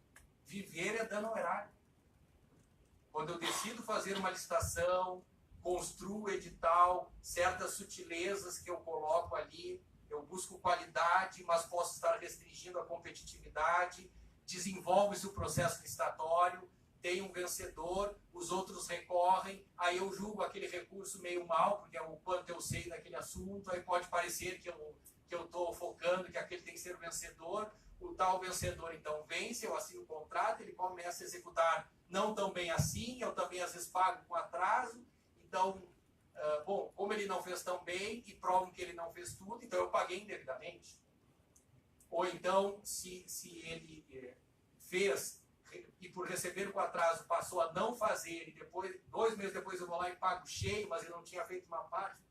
viver é dano ao erário. Quando eu decido fazer uma licitação, construo edital, certas sutilezas que eu coloco ali, eu busco qualidade, mas posso estar restringindo a competitividade, desenvolve-se o processo licitatório, tem um vencedor, os outros recorrem, aí eu julgo aquele recurso meio mal, porque é o quanto eu sei daquele assunto, aí pode parecer que eu estou focando que aquele tem que ser o vencedor, o tal vencedor então vence, eu assino o contrato, ele começa a executar não tão bem assim, eu também às vezes pago com atraso, então... bom, como ele não fez tão bem e provam que ele não fez tudo, então eu paguei indevidamente. Ou então, se ele fez e por receber com atraso passou a não fazer e depois, 2 meses depois eu vou lá e pago cheio, mas ele não tinha feito uma parte.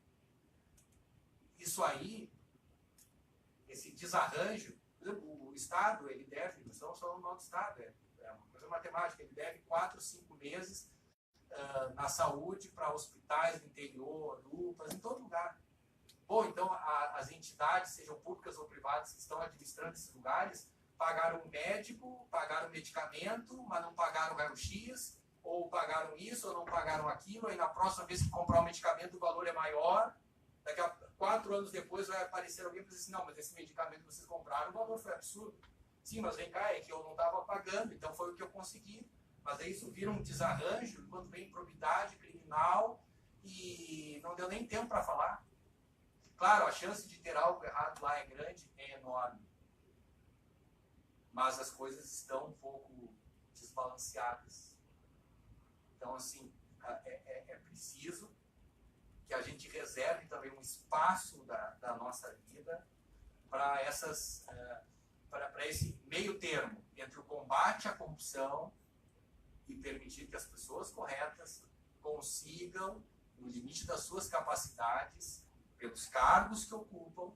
Isso aí, esse desarranjo, por exemplo, o Estado, ele deve, não estamos falando mal do Estado, é uma coisa matemática, ele deve 4, 5 meses na saúde para hospitais do interior, UPAs, em todo lugar. Bom, então as entidades, sejam públicas ou privadas, que estão administrando esses lugares, pagaram um médico, pagaram medicamento, mas não pagaram raio-x, ou pagaram isso, ou não pagaram aquilo, aí na próxima vez que comprar um medicamento o valor é maior, daqui a 4 anos depois vai aparecer alguém e dizer assim, não, mas esse medicamento que vocês compraram, o valor foi absurdo. Sim, mas vem cá, é que eu não estava pagando, então foi o que eu consegui. Mas aí isso vira um desarranjo, quando vem improbidade criminal e não deu nem tempo para falar. Claro, a chance de ter algo errado lá é grande, é enorme. Mas as coisas estão um pouco desbalanceadas. Então, assim, é preciso que a gente reserve também um espaço da nossa vida para esse meio termo entre o combate à corrupção e permitir que as pessoas corretas consigam, no limite das suas capacidades, pelos cargos que ocupam,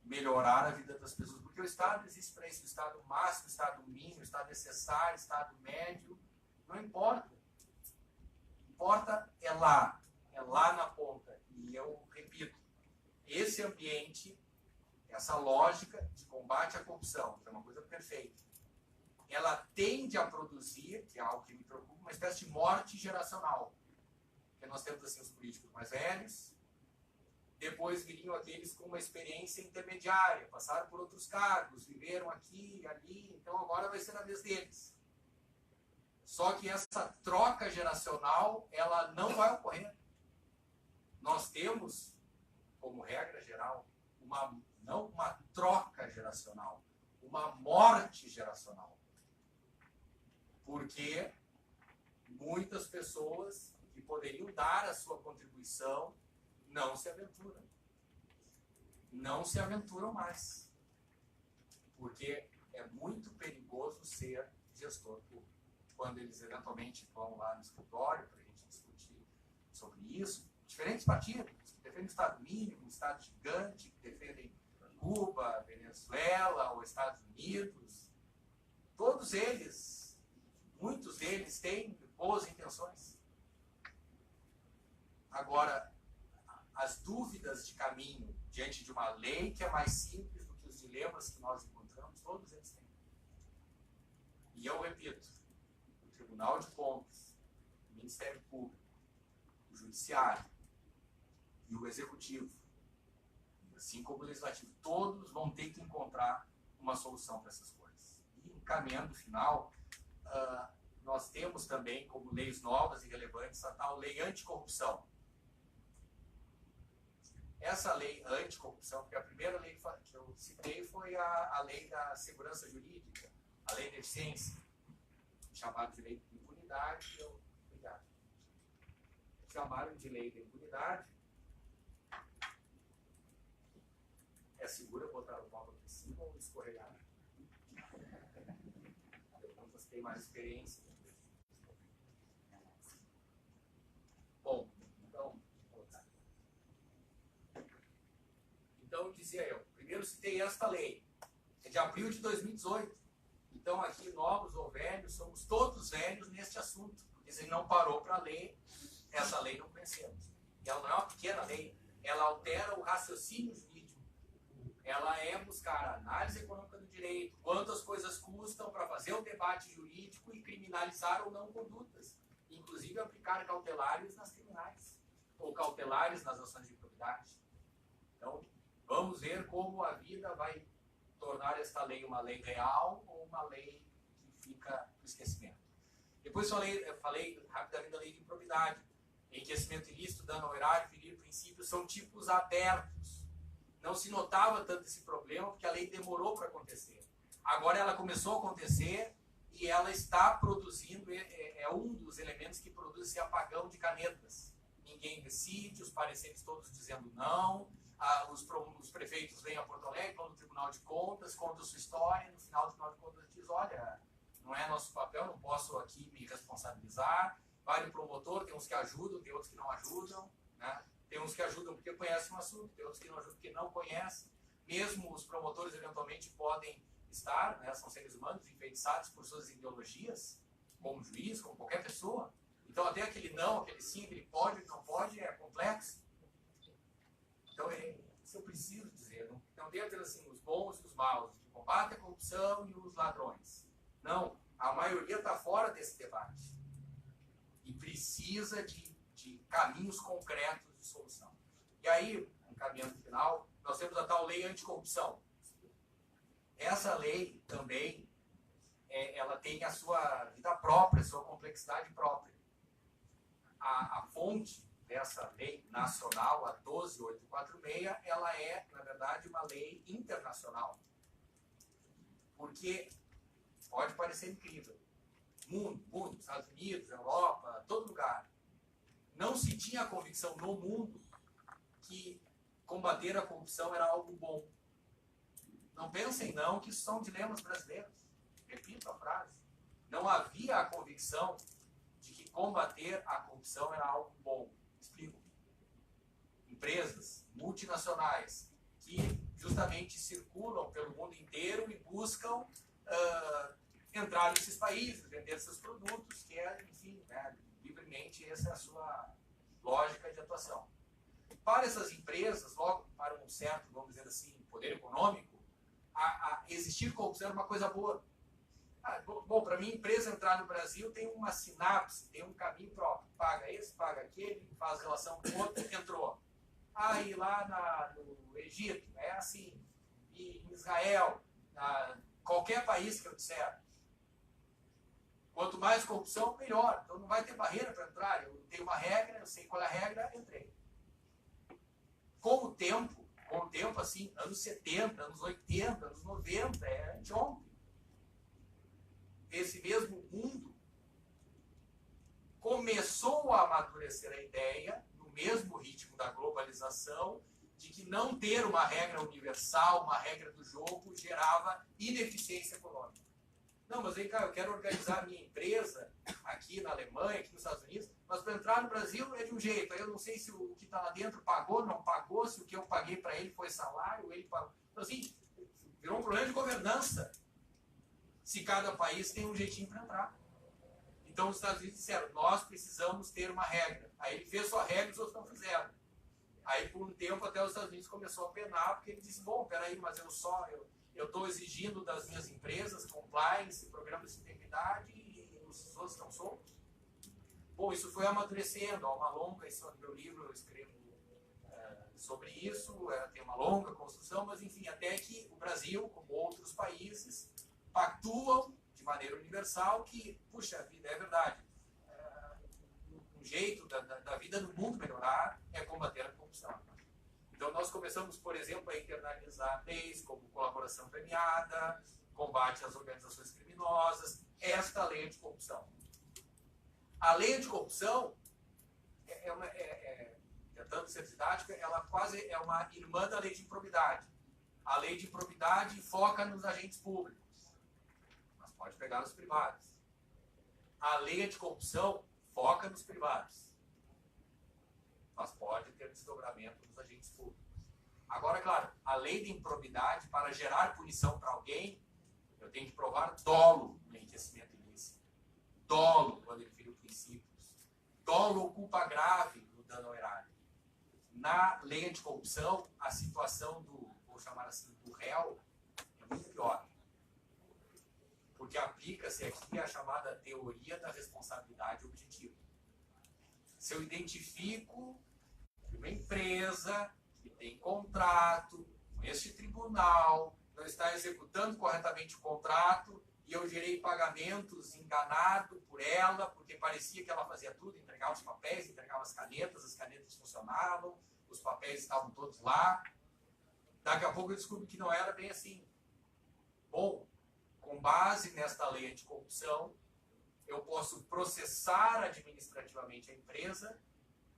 melhorar a vida das pessoas. Porque o Estado existe para isso, o Estado máximo, o Estado mínimo, o Estado necessário, o Estado médio, não importa. Importa é lá na ponta. E eu repito, esse ambiente, essa lógica de combate à corrupção, que é uma coisa perfeita, ela tende a produzir, que é algo que me preocupa, uma espécie de morte geracional. Porque nós temos assim os políticos mais velhos, depois viriam aqueles com uma experiência intermediária, passaram por outros cargos, viveram aqui e ali, então agora vai ser a vez deles. Só que essa troca geracional, ela não vai ocorrer. Nós temos, como regra geral, não uma troca geracional, uma morte geracional. Porque muitas pessoas que poderiam dar a sua contribuição não se aventuram. não se aventuram mais. Porque é muito perigoso ser gestor público. Quando eles eventualmente vão lá no escritório para a gente discutir sobre isso, diferentes partidos que defendem o Estado mínimo, o Estado gigante, que defendem Cuba, Venezuela ou Estados Unidos, todos eles, muitos deles têm boas intenções. Agora, as dúvidas de caminho diante de uma lei que é mais simples do que os dilemas que nós encontramos, todos eles têm. E eu repito, o Tribunal de Contas, o Ministério Público, o Judiciário e o Executivo, assim como o Legislativo, todos vão ter que encontrar uma solução para essas coisas. E encaminhando o final, nós temos também como leis novas e relevantes a tal lei anticorrupção. Essa lei anticorrupção, porque a primeira lei que eu citei foi a lei da segurança jurídica, a lei da eficiência, chamada de lei de impunidade. Obrigado. Chamaram de lei da impunidade. É seguro botar o pau aqui em cima ou escorregar? Perguntas têm mais experiência. Bom, então dizia eu, primeiro citei esta lei, é de abril de 2018. Então aqui, novos ou velhos, somos todos velhos neste assunto, porque se ele não parou para ler, essa lei não conhecemos. E ela não é uma pequena lei, ela altera o raciocínio jurídico. Ela é buscar a análise econômica do direito, quantas coisas custam para fazer o debate jurídico e criminalizar ou não condutas, inclusive aplicar cautelares nas criminais, ou cautelares nas ações de improbidade. Então, vamos ver como a vida vai tornar esta lei uma lei real ou uma lei que fica no esquecimento. Depois falei rapidamente da lei de improbidade. Enriquecimento ilícito, dano ao erário, ferir princípios, são tipos abertos. Não se notava tanto esse problema porque a lei demorou para acontecer. Agora ela começou a acontecer e ela está produzindo, é um dos elementos que produz esse apagão de canetas. Ninguém decide, os pareceres todos dizendo não, os prefeitos vêm a Porto Alegre, vão no Tribunal de Contas, contam sua história, no final do Tribunal de Contas diz, olha, não é nosso papel, não posso aqui me responsabilizar. Vai no promotor, tem uns que ajudam, tem outros que não ajudam, né? Tem uns que ajudam porque conhecem o assunto, tem outros que não ajudam porque não conhecem. Mesmo os promotores eventualmente podem estar, né, são seres humanos, enfeitiçados por suas ideologias, como juiz, como qualquer pessoa. Então até aquele não, aquele sim, aquele pode, não pode, é complexo. Então isso eu preciso dizer, não tem apenas assim, os bons e os maus, os que combatem a corrupção e os ladrões. Não, a maioria está fora desse debate. E precisa de caminhos concretos de solução. E aí, encaminhando no final, nós temos a tal lei anticorrupção. Essa lei também, ela tem a sua vida própria, a sua complexidade própria. A fonte dessa lei nacional, a 12846, ela é, na verdade, uma lei internacional. Porque pode parecer incrível. Mundo, Estados Unidos, Europa, todo lugar. Não se tinha a convicção no mundo que combater a corrupção era algo bom. Não pensem não que isso são dilemas brasileiros. Repito a frase. Não havia a convicção de que combater a corrupção era algo bom. Explico. Empresas multinacionais que justamente circulam pelo mundo inteiro e buscam entrar nesses países, vender seus produtos, que é, enfim, né, livremente essa é a sua lógica de atuação. Para essas empresas, logo para um certo, vamos dizer assim, poder econômico, existir corrupção é uma coisa boa. Bom, para mim, empresa entrar no Brasil tem uma sinapse, tem um caminho próprio. Paga esse, paga aquele, faz relação com o outro, entrou. Aí lá no Egito, é assim. E em Israel, qualquer país que eu disser, quanto mais corrupção, melhor. Então não vai ter barreira para entrar. Eu tenho uma regra, eu sei qual é a regra, entrei. Com o tempo, assim, anos 70, anos 80, anos 90, é de ontem. Esse mesmo mundo começou a amadurecer a ideia, no mesmo ritmo da globalização, de que não ter uma regra universal, uma regra do jogo, gerava ineficiência econômica. Não, mas vem cá, eu quero organizar a minha empresa aqui na Alemanha, aqui nos Estados Unidos, mas para entrar no Brasil é de um jeito. Aí eu não sei se o que está lá dentro pagou, não pagou, se o que eu paguei para ele foi salário, ele pagou. Então, assim, virou um problema de governança. Se cada país tem um jeitinho para entrar. Então os Estados Unidos disseram, nós precisamos ter uma regra. Aí ele fez sua regra e os outros não fizeram. Aí por um tempo até os Estados Unidos começou a penar, porque ele disse, bom, peraí, mas eu estou exigindo das minhas empresas compliance, programas de integridade e os outros estão soltos. Bom, isso foi amadurecendo, há uma longa história no meu livro, eu escrevo sobre isso, tem uma longa construção, mas enfim, até que o Brasil, como outros países, pactuam de maneira universal que, puxa vida, é verdade, um jeito da vida no mundo melhorar é combater a corrupção. Então nós começamos, por exemplo, a internalizar leis como colaboração premiada, combate às organizações criminosas, esta lei anticorrupção. A lei anticorrupção tentando ser didática, ela quase é uma irmã da lei de improbidade. A lei de improbidade foca nos agentes públicos, mas pode pegar os privados. A lei anticorrupção foca nos privados, mas pode ter desdobramento nos agentes públicos. Agora, claro, a lei de improbidade, para gerar punição para alguém, eu tenho que provar dolo no enriquecimento ilícito, dolo quando ele feriu princípios, dolo ou culpa grave no dano ao erário. Na lei anticorrupção, a situação vou chamar assim, do réu é muito pior. Porque aplica-se aqui a chamada teoria da responsabilidade objetiva. Se eu identifico que uma empresa que tem contrato com este tribunal não está executando corretamente o contrato e eu gerei pagamentos enganado por ela, porque parecia que ela fazia tudo, entregava os papéis, entregava as canetas funcionavam, os papéis estavam todos lá. Daqui a pouco eu descubro que não era bem assim. Bom, com base nesta lei anticorrupção, eu posso processar administrativamente a empresa,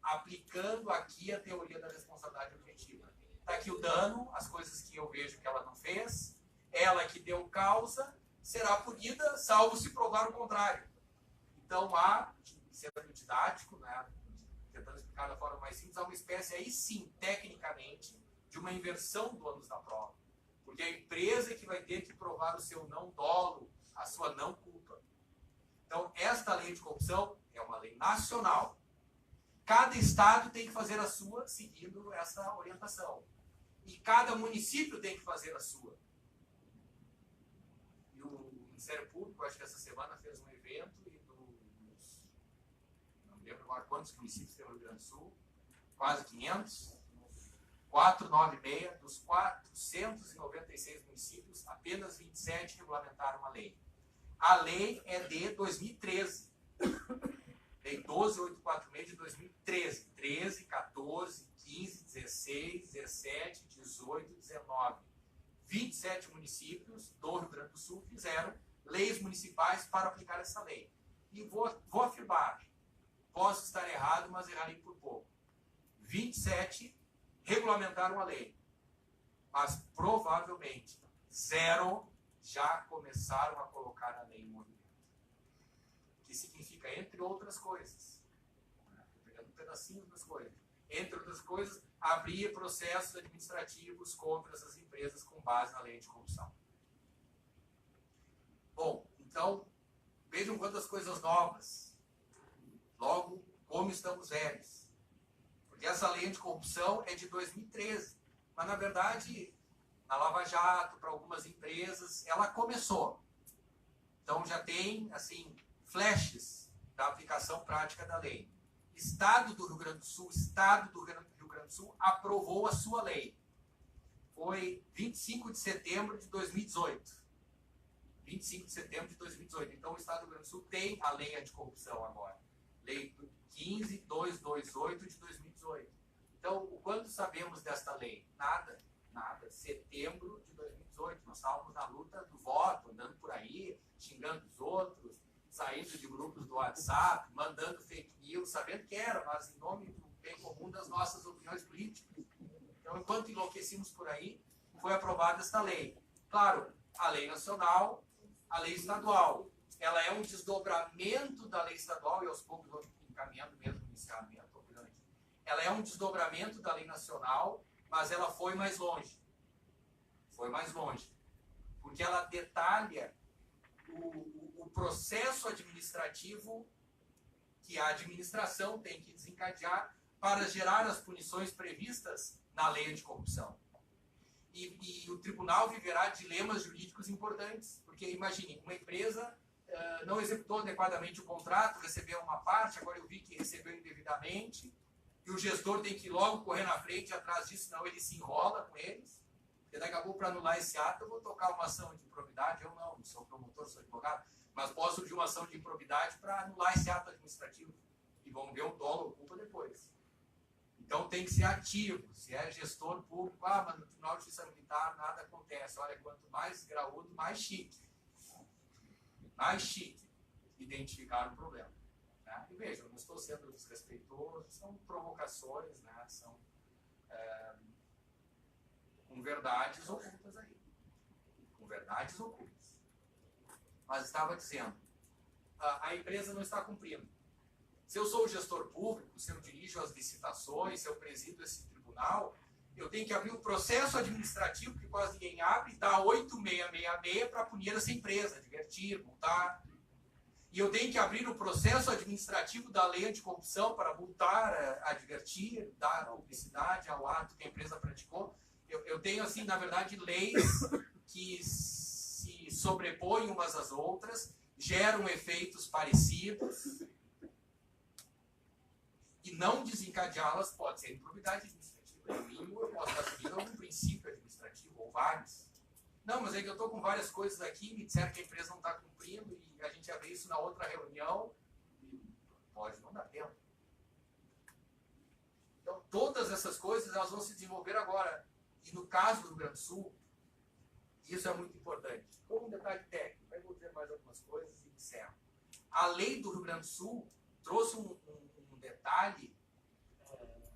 aplicando aqui a teoria da responsabilidade objetiva. Está aqui o dano, as coisas que eu vejo que ela não fez, ela que deu causa, será punida, salvo se provar o contrário. Então há, sendo didático, né, tentando explicar da forma mais simples, há uma espécie aí sim, tecnicamente, de uma inversão do ônus da prova. Porque a empresa é que vai ter que provar o seu não dolo, a sua não culpa. Então, esta lei de corrupção é uma lei nacional. Cada estado tem que fazer a sua, seguindo essa orientação. E cada município tem que fazer a sua. E o Ministério Público, acho que essa semana, fez um evento e não me lembro agora quantos municípios tem no Rio Grande do Sul, quase 500. 496 dos 496 municípios, apenas 27 regulamentaram a lei. A lei é de 2013. Lei 12846 de 2013. 13, 14, 15, 16, 17, 18, 19. 27 municípios do Rio Grande do Sul fizeram leis municipais para aplicar essa lei. E vou afirmar, posso estar errado, mas errarei por pouco. 27 regulamentaram a lei, mas provavelmente 0 já começaram a colocar a lei em movimento. Que significa, entre outras coisas, pegando um pedacinho das coisas, entre outras coisas, abrir processos administrativos contra essas empresas com base na lei de corrupção. Bom, então, vejam quantas coisas novas. Logo, como estamos velhos. Porque essa lei anticorrupção é de 2013. Mas, na verdade, na Lava Jato, para algumas empresas, ela começou. Então, já tem, assim, flashes da aplicação prática da lei. Estado do Rio Grande do Sul, aprovou a sua lei. Foi 25 de setembro de 2018. 25 de setembro de 2018. Então, o Estado do Rio Grande do Sul tem a lei anticorrupção agora. Lei 15228 de 2018. Então, o quanto sabemos desta lei? Nada. Setembro de 2018. Nós estávamos na luta do voto, andando por aí, xingando os outros, saindo de grupos do WhatsApp, mandando fake news, sabendo que era, mas em nome do bem comum das nossas opiniões políticas. Então, enquanto enlouquecíamos por aí, foi aprovada esta lei. Claro, a lei nacional, a lei estadual, ela é um desdobramento da lei estadual, e aos poucos vou encaminhando mesmo no encerramento, ela é um desdobramento da lei nacional, mas ela foi mais longe. Foi mais longe. Porque ela detalha o processo administrativo que a administração tem que desencadear para gerar as punições previstas na lei anticorrupção. E o tribunal viverá dilemas jurídicos importantes, porque imagine, uma empresa não executou adequadamente o contrato, recebeu uma parte, agora eu vi que recebeu indevidamente, e o gestor tem que logo correr na frente atrás disso, senão ele se enrola com eles. Porque daqui a pouco, para anular esse ato, eu vou tocar uma ação de improbidade, eu não sou promotor, sou advogado, mas posso surgir uma ação de improbidade para anular esse ato administrativo. E vão ver o dolo ou culpa depois. Então tem que ser ativo. Se é gestor público, mas no Tribunal de Justiça Militar nada acontece. Olha, quanto mais graúdo, mais chique. Mais chique identificar o problema. Né? E veja, eu não estou sendo desrespeitoso, são provocações, né? São com verdades ocultas aí. Com verdades ocultas. Mas estava dizendo, a empresa não está cumprindo. Se eu sou o gestor público, se eu dirijo as licitações, se eu presido esse tribunal, eu tenho que abrir um processo administrativo que quase ninguém abre e dá 8666 para punir essa empresa, advertir, multar. E eu tenho que abrir o processo administrativo da lei anticorrupção para multar, advertir, dar publicidade ao ato que a empresa praticou. Eu tenho, assim, na verdade, leis que se sobrepõem umas às outras, geram efeitos parecidos, e não desencadeá-las pode ser improbidade administrativa. No mínimo, eu posso assumir algum princípio administrativo, ou vários. Não, mas é que eu estou com várias coisas aqui, me disseram que a empresa não está cumprindo, e a gente ia ver isso na outra reunião, e pode não dar tempo. Então, todas essas coisas elas vão se desenvolver agora. E no caso do Rio Grande do Sul, isso é muito importante. Como um detalhe técnico, eu vou dizer mais algumas coisas e encerro. A lei do Rio Grande do Sul trouxe um detalhe,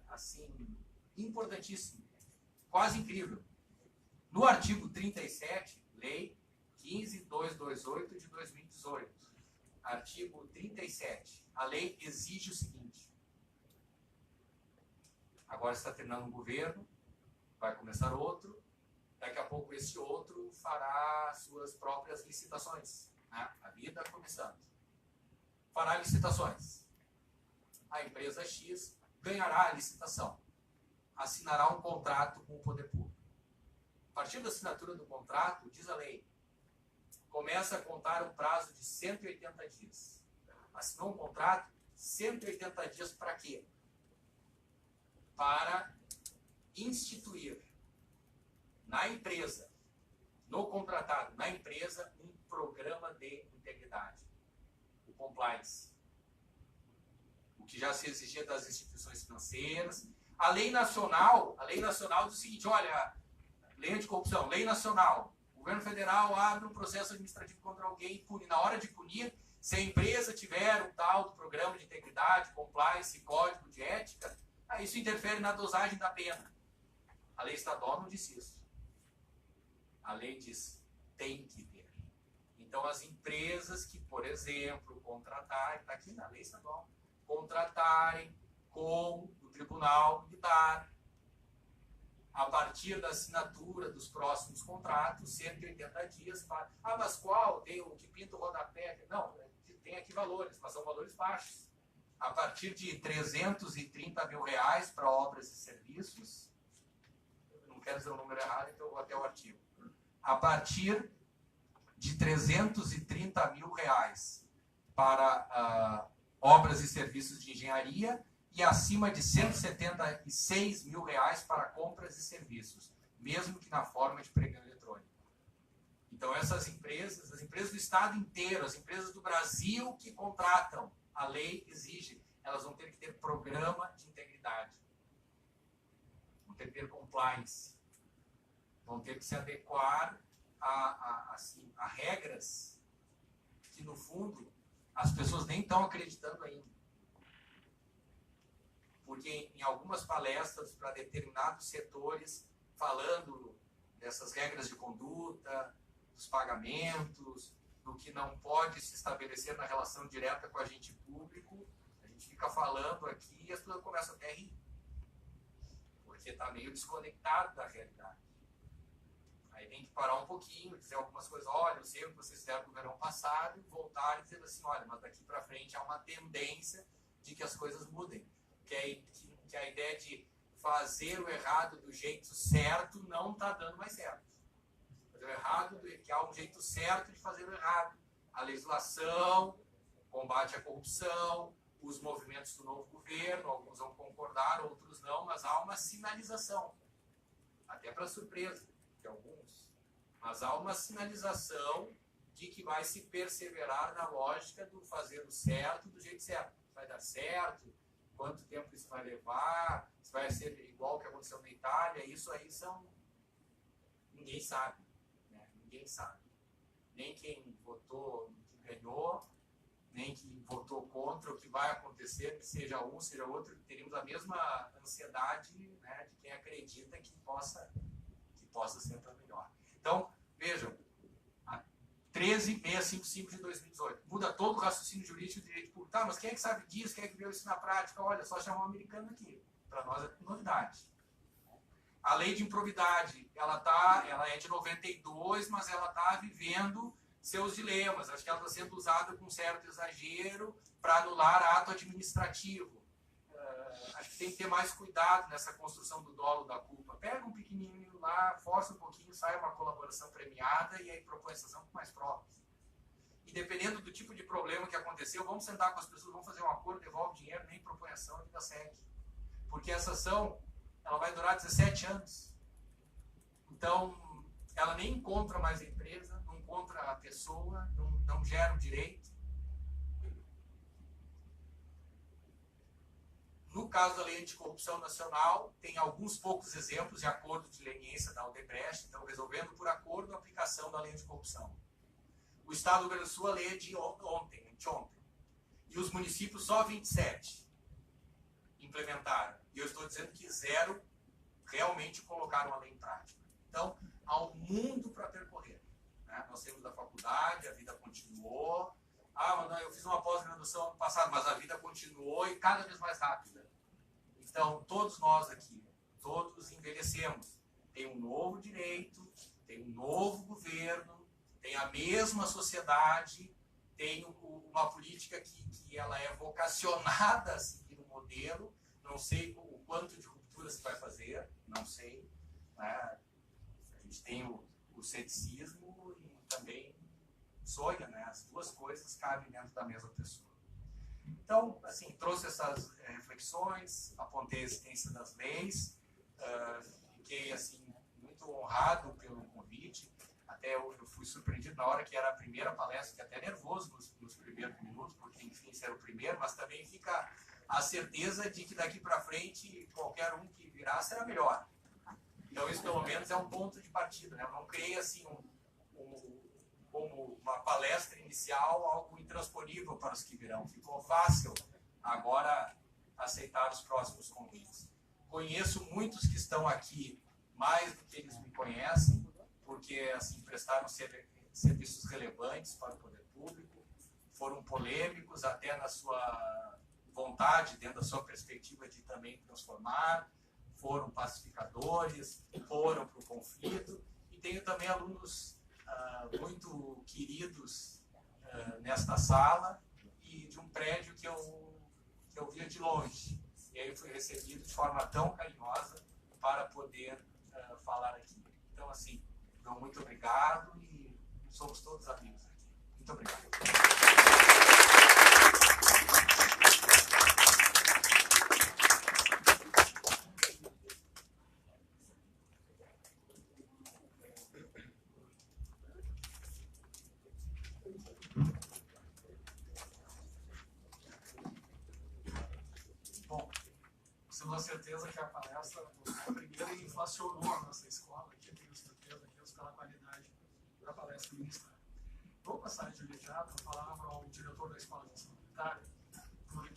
assim, importantíssimo, quase incrível. No artigo 37, lei 15228 de 2018, artigo 37, a lei exige o seguinte: agora está terminando um governo, vai começar outro, daqui a pouco esse outro fará suas próprias licitações, né? A vida começando. Fará licitações. A empresa X ganhará a licitação, assinará um contrato com o poder público. A partir da assinatura do contrato, diz a lei, começa a contar um prazo de 180 dias. Assinou um contrato, 180 dias para quê? Para instituir na empresa, no contratado, na empresa, um programa de integridade, o compliance. O que já se exigia das instituições financeiras. A lei nacional diz o seguinte, olha, lei anticorrupção, lei nacional, o governo federal abre um processo administrativo contra alguém e pune. Na hora de punir, se a empresa tiver um tal do programa de integridade, compliance, código de ética, isso interfere na dosagem da pena. A lei estadual não diz isso. A lei diz, tem que ter. Então, as empresas que, por exemplo, contratarem, está aqui na lei estadual, contratarem com o Tribunal Militar, a partir da assinatura dos próximos contratos, 180 dias para... mas qual? Tem o que pinta o rodapé? Não, tem aqui valores, mas são valores baixos. A partir de R$330 mil para obras e serviços, não quero dizer o número errado, então eu vou até o artigo. A partir de R$330 mil para obras e serviços de engenharia e acima de R$176 mil para compras e serviços, mesmo que na forma de pregão eletrônico. Então essas empresas, as empresas do estado inteiro, as empresas do Brasil que contratam, a lei exige, elas vão ter que ter programa de integridade, vão ter que ter compliance, vão ter que se adequar a regras que, no fundo, as pessoas nem estão acreditando ainda. Porque, em algumas palestras para determinados setores, falando dessas regras de conduta, dos pagamentos, do que não pode se estabelecer na relação direta com o agente público. A gente fica falando aqui e as pessoas começam até a rir, porque está meio desconectado da realidade. Aí tem que parar um pouquinho, dizer algumas coisas, olha, eu sei o que vocês fizeram no verão passado, e voltar e dizer assim, olha, mas daqui para frente há uma tendência de que as coisas mudem. Que a ideia de fazer o errado do jeito certo não está dando mais certo. Fazer o errado, que há um jeito certo de fazer o errado. A legislação, combate à corrupção, os movimentos do novo governo, alguns vão concordar, outros não, mas há uma sinalização, até para surpresa de alguns, mas há uma sinalização de que vai se perseverar na lógica do fazer o certo do jeito certo. Vai dar certo? Quanto tempo isso vai levar? Se vai ser igual ao que aconteceu na Itália? Isso aí ninguém sabe, né? Ninguém sabe. Nem quem votou, que ganhou, nem quem votou contra, o que vai acontecer, que seja um, seja outro, teríamos a mesma ansiedade, né, de quem acredita que possa ser para melhor. Então, vejam, a 13.655 de 2018, muda todo o raciocínio jurídico e direito público. Tá, mas quem é que sabe disso? Quem é que viu isso na prática? Olha, só chamar um americano aqui. Para nós é novidade. A lei de improbidade, ela é de 92, mas ela está vivendo seus dilemas. Acho que ela está sendo usada com certo exagero para anular ato administrativo. Acho que tem que ter mais cuidado nessa construção do dolo da culpa. Pega um pequenininho lá, força um pouquinho, sai uma colaboração premiada e aí propõe a sanção com mais provas. E dependendo do tipo de problema que aconteceu, vamos sentar com as pessoas, vamos fazer um acordo, devolve dinheiro, nem propõe ação, vida segue. Porque essa ação, ela vai durar 17 anos. Então, ela nem encontra mais a empresa, não encontra a pessoa, não gera o direito. No caso da Lei Anticorrupção Nacional, tem alguns poucos exemplos de acordo de leniência da Odebrecht, então resolvendo por acordo a aplicação da Lei Anticorrupção. O Estado do Rio Grande do Sul, a lei é de ontem. E os municípios, só 27 implementaram. E eu estou dizendo que 0 realmente colocaram a lei em prática. Então, há um mundo para percorrer, né? Nós temos da faculdade, a vida continuou. Mas eu fiz uma pós-graduação ano passado, mas a vida continuou e cada vez mais rápida. Então, todos nós aqui, todos envelhecemos. Tem um novo direito, tem um novo governo, tem a mesma sociedade, tem uma política que ela é vocacionada a seguir um modelo. Não sei o quanto de ruptura se vai fazer, não sei. Né? A gente tem o ceticismo e também sonha, né? As duas coisas cabem dentro da mesma pessoa. Então, assim, trouxe essas reflexões, apontei a existência das leis, fiquei, assim, muito honrado pelo convite. Até eu fui surpreendido na hora que era a primeira palestra, fiquei até nervoso nos primeiros minutos, porque, enfim, esse era o primeiro, mas também fica a certeza de que daqui para frente, qualquer um que virá será melhor. Então, isso, pelo menos, é um ponto de partida, né? Eu não criei, assim, como uma palestra inicial, algo intransponível para os que virão. Ficou fácil agora aceitar os próximos convites. Conheço muitos que estão aqui mais do que eles me conhecem, porque assim, prestaram serviços relevantes para o poder público, foram polêmicos até na sua vontade, dentro da sua perspectiva de também transformar, foram pacificadores, foram para o conflito, e tenho também alunos muito queridos nesta sala e de um prédio que eu via de longe. E aí fui recebido de forma tão carinhosa para poder falar aqui. Então, assim, muito obrigado e somos todos amigos aqui. Muito obrigado.
Temos a certeza que a palestra a primeira inflacionou a nossa escola, que tenho certeza que é pela qualidade da palestra ministrada. Vou passar de imediato a palavra ao diretor da Escola de Ensino Militar,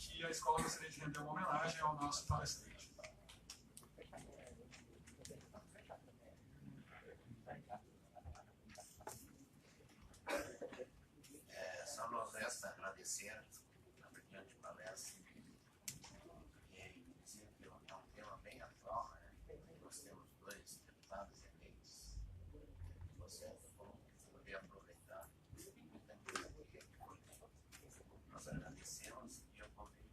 que a escola gostaria de render uma homenagem ao nosso palestrante.
Só nos resta agradecer a brilhante palestra e dizer que é um tema bem atual, né? Nós temos 2 deputados eleitos. Você é bom poder aproveitar. Muita coisa que nós agradecemos e eu convido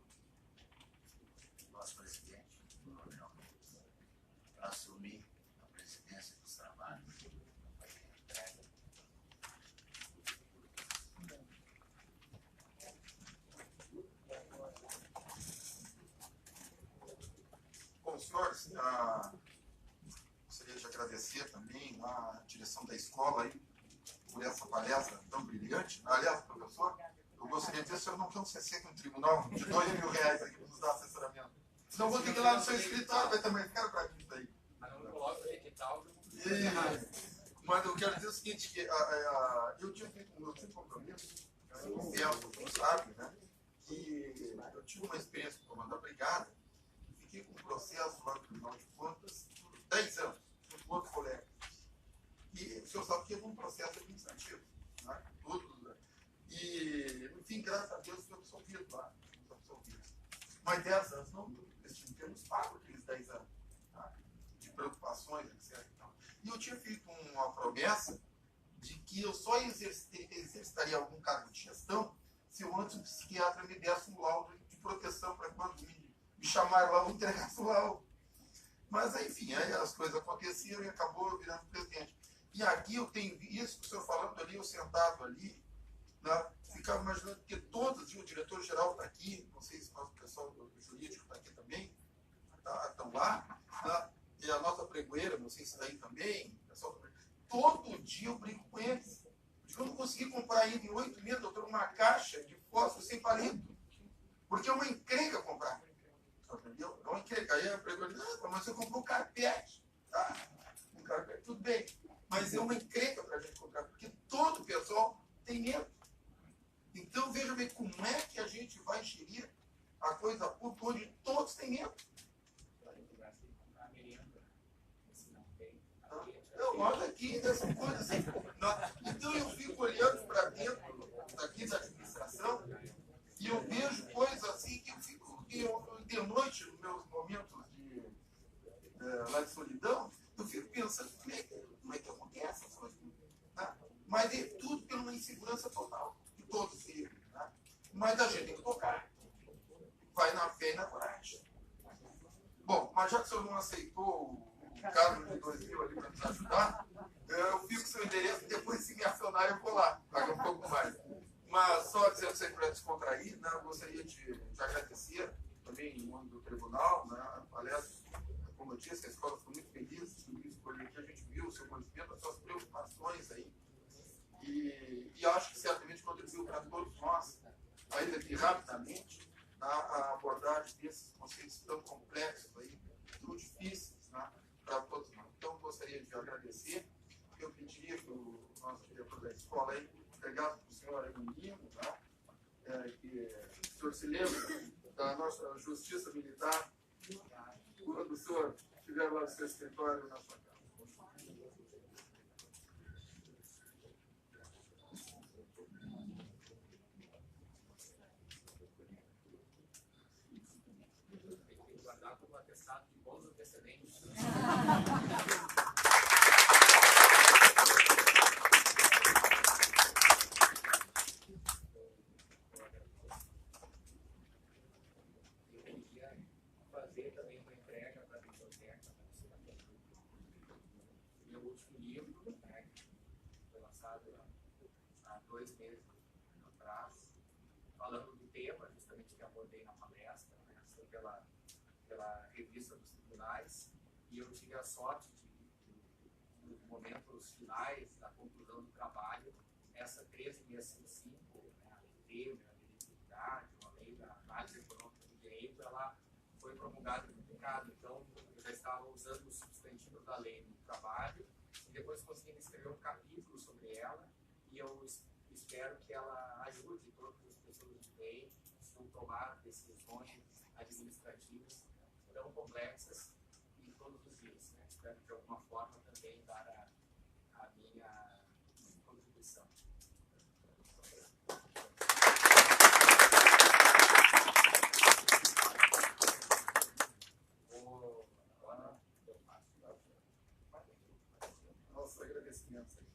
o nosso presidente, o Coronel, para assumir a presidência dos trabalhos.
Bom, senhores, gostaria de agradecer também a direção da escola aí por essa palestra tão brilhante. Aliás, professor, eu gostaria de dizer, o senhor não quer um CC com um tribunal de R$2.000 aqui para nos dar assessoramento. Senão vou ter que ir lá no seu escritório, vai ter mais caro para mim isso daí.
Mas não coloca o edital.
Mas eu quero dizer o seguinte, que eu tive um compromisso, eu confesso, você sabe, né? Que eu tive uma experiência com o comando da brigada, fiquei com um processo lá no Tribunal de Contas por 10 anos, com outro colega. E o senhor sabe que é um processo administrativo, né? Tudo, e, enfim, graças a Deus, fui absolvido lá, Mas 10 anos não, nós temos pago aqueles 10 anos, tá? De preocupações, etc. E eu tinha feito uma promessa de que eu só exercitaria algum cargo de gestão se eu antes o psiquiatra me desse um laudo de proteção para quando me chamarem lá, eu entregasse o laudo. Mas, enfim, aí as coisas aconteceram e acabou virando presidente. E aqui eu tenho isso que o senhor falando ali, eu sentado ali, né, ficava imaginando que todos, o diretor-geral está aqui, não sei se o pessoal do jurídico está aqui também, estão lá, né, e a nossa pregoeira, não sei se está aí também, pessoal, todo dia eu brigo com eles. Eu não consegui comprar ainda em 8 meses, doutor, uma caixa de fósforo sem palito, porque é uma encrenca comprar. Entendeu? É uma encrenca. Aí a pregoeira diz, mas você comprou um carpete. Tá? Um carpete, tudo bem. Mas é uma encrenca para a gente comprar, porque todo o pessoal tem medo. Então, veja bem como é que a gente vai gerir a coisa pública onde todos têm medo. Não, olha aqui, dessa coisa assim. Então, eu fico olhando para dentro daqui da administração e eu vejo coisas assim que eu fico de noite, nos meus momentos lá de solidão, eu fico pensando como é que acontece essas coisas. Tá? Mas é tudo pela uma insegurança total, que todos vivem. Tá? Mas a gente tem que tocar. Vai na fé e na coragem. Bom, mas já que o senhor não aceitou o caso de 2000 ali para nos ajudar, eu fico com seu endereço e depois, se me acionar, eu vou lá, pagar um pouco mais. Mas só dizendo sempre para descontrair, né, eu gostaria de agradecer também em nome do tribunal, né, aliás, como eu disse, a escola ficou muito feliz com isso, porque a gente viu o seu conhecimento, as suas preocupações aí, e acho que certamente contribuiu para todos nós, ainda que rapidamente, a abordagem desses conceitos tão complexos aí, tão difíceis, né, para todos nós. Então, gostaria de agradecer. Eu pediria que o nosso diretor da escola aí pegasse para o senhor aí um livro, tá? Que o senhor se lembra da nossa justiça militar, quando o senhor estiver lá no seu escritório na sua casa.
Guardar como atestado de bons antecedentes. Fazer também uma entrega para a biblioteca, meu último livro, né, foi lançado há 2 meses atrás, falando do tema justamente que abordei na palestra, né, pela revista dos tribunais, e eu tive a sorte de nos momentos finais da conclusão do trabalho, essa 13655, né, a lei Temer, a lei de liberdade, a lei da análise econômica do direito, ela foi promulgada e publicada. Então, eu já estava usando os substantivos da lei no trabalho e depois consegui escrever um capítulo sobre ela, e eu espero que ela ajude todas as pessoas de bem precisam tomar decisões administrativas tão complexas e todos os dias. Né? Espero, de alguma forma, também dar a minha contribuição.
Nossa, agradecimentos aí.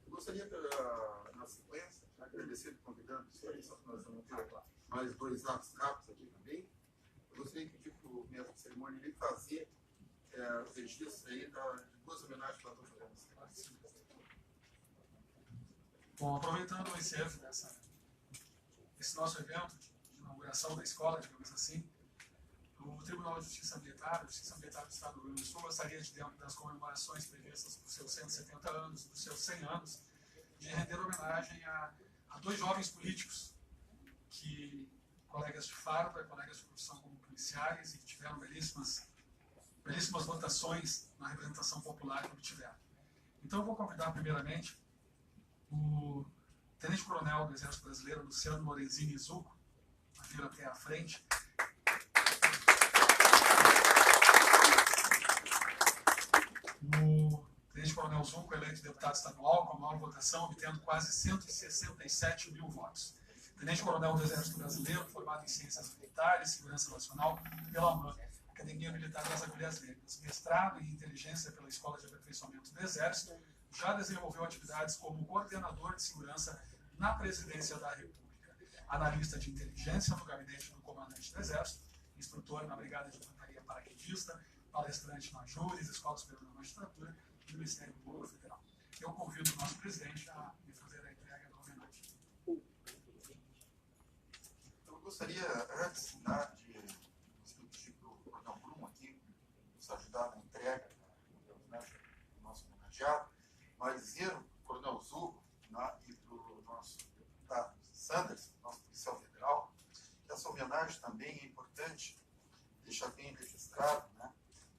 Eu gostaria, na sequência, agradecer convidando os senhores, só que nós vamos ter mais 2 atos rápidos aqui também. Eu gostaria de pedir para o mestre de cerimônia ele fazer o registro aí de 2 homenagens que nós estamos fazendo.
Bom, aproveitando o ensejo desse nosso evento de inauguração da escola, digamos assim, o Tribunal de Justiça Militar, a Justiça Militar do Estado do Rio Grande do Sul, gostaria de, dentro das comemorações previstas dos seus 170 anos, dos seus 100 anos, de render homenagem a 2 jovens políticos que, colegas de farda, colegas de profissão como policiais, e que tiveram belíssimas votações na representação popular que obtiveram. Então eu vou convidar primeiramente o Tenente-Coronel do Exército Brasileiro, Luciano Lorenzini Zucco, a vir até à frente. O Tenente-Coronel Zucco, eleito deputado estadual com a maior votação, obtendo quase 167 mil votos. Tenente-Coronel do Exército Brasileiro, formado em Ciências Militares, Segurança Nacional, pela AMAN, Academia Militar das Agulhas Negras, mestrado em Inteligência pela Escola de Aperfeiçoamento do Exército, já desenvolveu atividades como coordenador de segurança na Presidência da República, analista de inteligência no gabinete do comandante do Exército, instrutor na Brigada de Infantaria Paraquedista, palestrante na Júris, Escola Superior da Magistratura e do Ministério Público Federal. Eu convido o nosso presidente a me fazer a entrega da homenagem.
Eu gostaria, antes de pedir para o Coronel Bruno aqui nos ajudar na entrega do nosso homenageado, mas dizer ao Coronel Zucco e para o nosso deputado Sanders, nosso policial federal, que essa homenagem também é importante deixar bem registrado, né?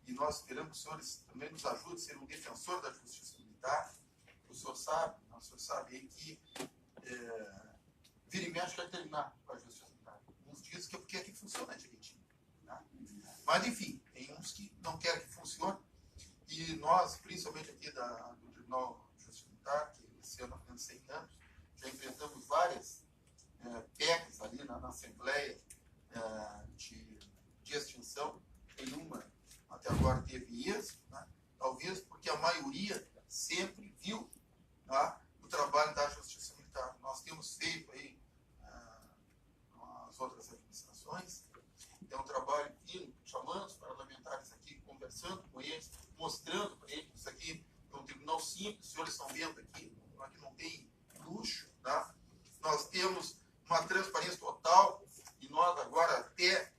E nós esperamos que os senhores também nos ajudem a ser um defensor da justiça militar. O senhor sabe aí que vira e mexe quer terminar com a justiça militar. Uns dizem que é porque aqui funciona direitinho. Né? Mas, enfim, tem uns que não querem que funcione. E nós, principalmente aqui do Tribunal de Justiça Militar, que esse ano fazendo 100 anos, já enfrentamos várias PECs ali na Assembleia de extinção. Nenhuma até agora teve êxito, né? Talvez porque a maioria sempre viu, tá, o trabalho da Justiça Militar. Nós temos feito aí as outras administrações, é um trabalho fino, chamando os parlamentares aqui, conversando com eles, mostrando para eles, isso aqui é um tribunal simples, os senhores estão vendo aqui não tem luxo, tá? Nós temos uma transparência total e nós agora até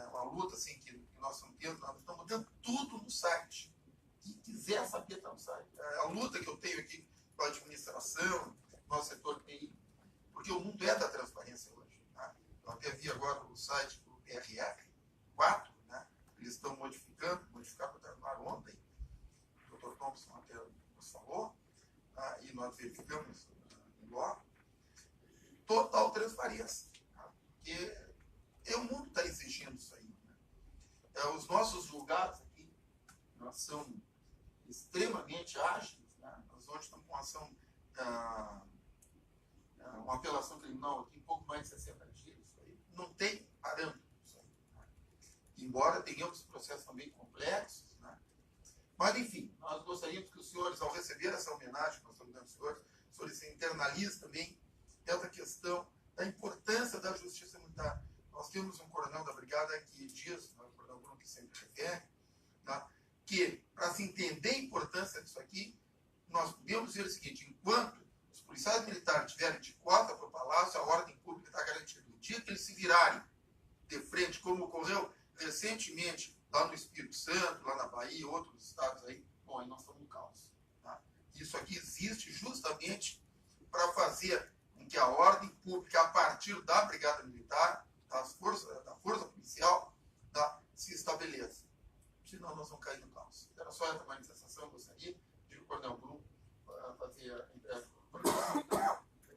uma luta assim, que nós estamos tendo tudo no site. Quem quiser saber, está no site. A luta que eu tenho aqui com a administração, nosso setor TI, porque o mundo é da transparência hoje. Tá? Eu até vi agora o site do PRF 4, né? Eles estão modificaram o terminário ontem, o Dr. Thompson até nos falou, tá? E nós verificamos em logo, total transparência. Tá? Porque o mundo está exigindo isso aí. Né? Os nossos julgados aqui, nós são extremamente ágeis. Né? Nós hoje estamos com uma apelação criminal aqui em pouco mais de 60 dias. Isso aí. Não tem parâmetro isso aí. Né? Embora tenhamos processos também complexos. Né? Mas, enfim, nós gostaríamos que os senhores, ao receber essa homenagem que nós estamos dando aos senhores se internalizem também essa questão da importância da justiça militar. Nós temos um coronel da brigada que diz, o coronel Bruno que sempre refere, tá, que para se entender a importância disso aqui, nós podemos dizer o seguinte: enquanto os policiais militares estiverem de cota para o palácio, a ordem pública está garantida. No dia que eles se virarem de frente, como ocorreu recentemente lá no Espírito Santo, lá na Bahia, outros estados aí, bom, aí nós estamos no caos. Tá? Isso aqui existe justamente para fazer com que a ordem pública, a partir da brigada militar, da força policial, tá, se estabeleça. Senão nós vamos cair no caos. Era só essa manifestação que eu gostaria de o Coronel Bruno fazer a entrega.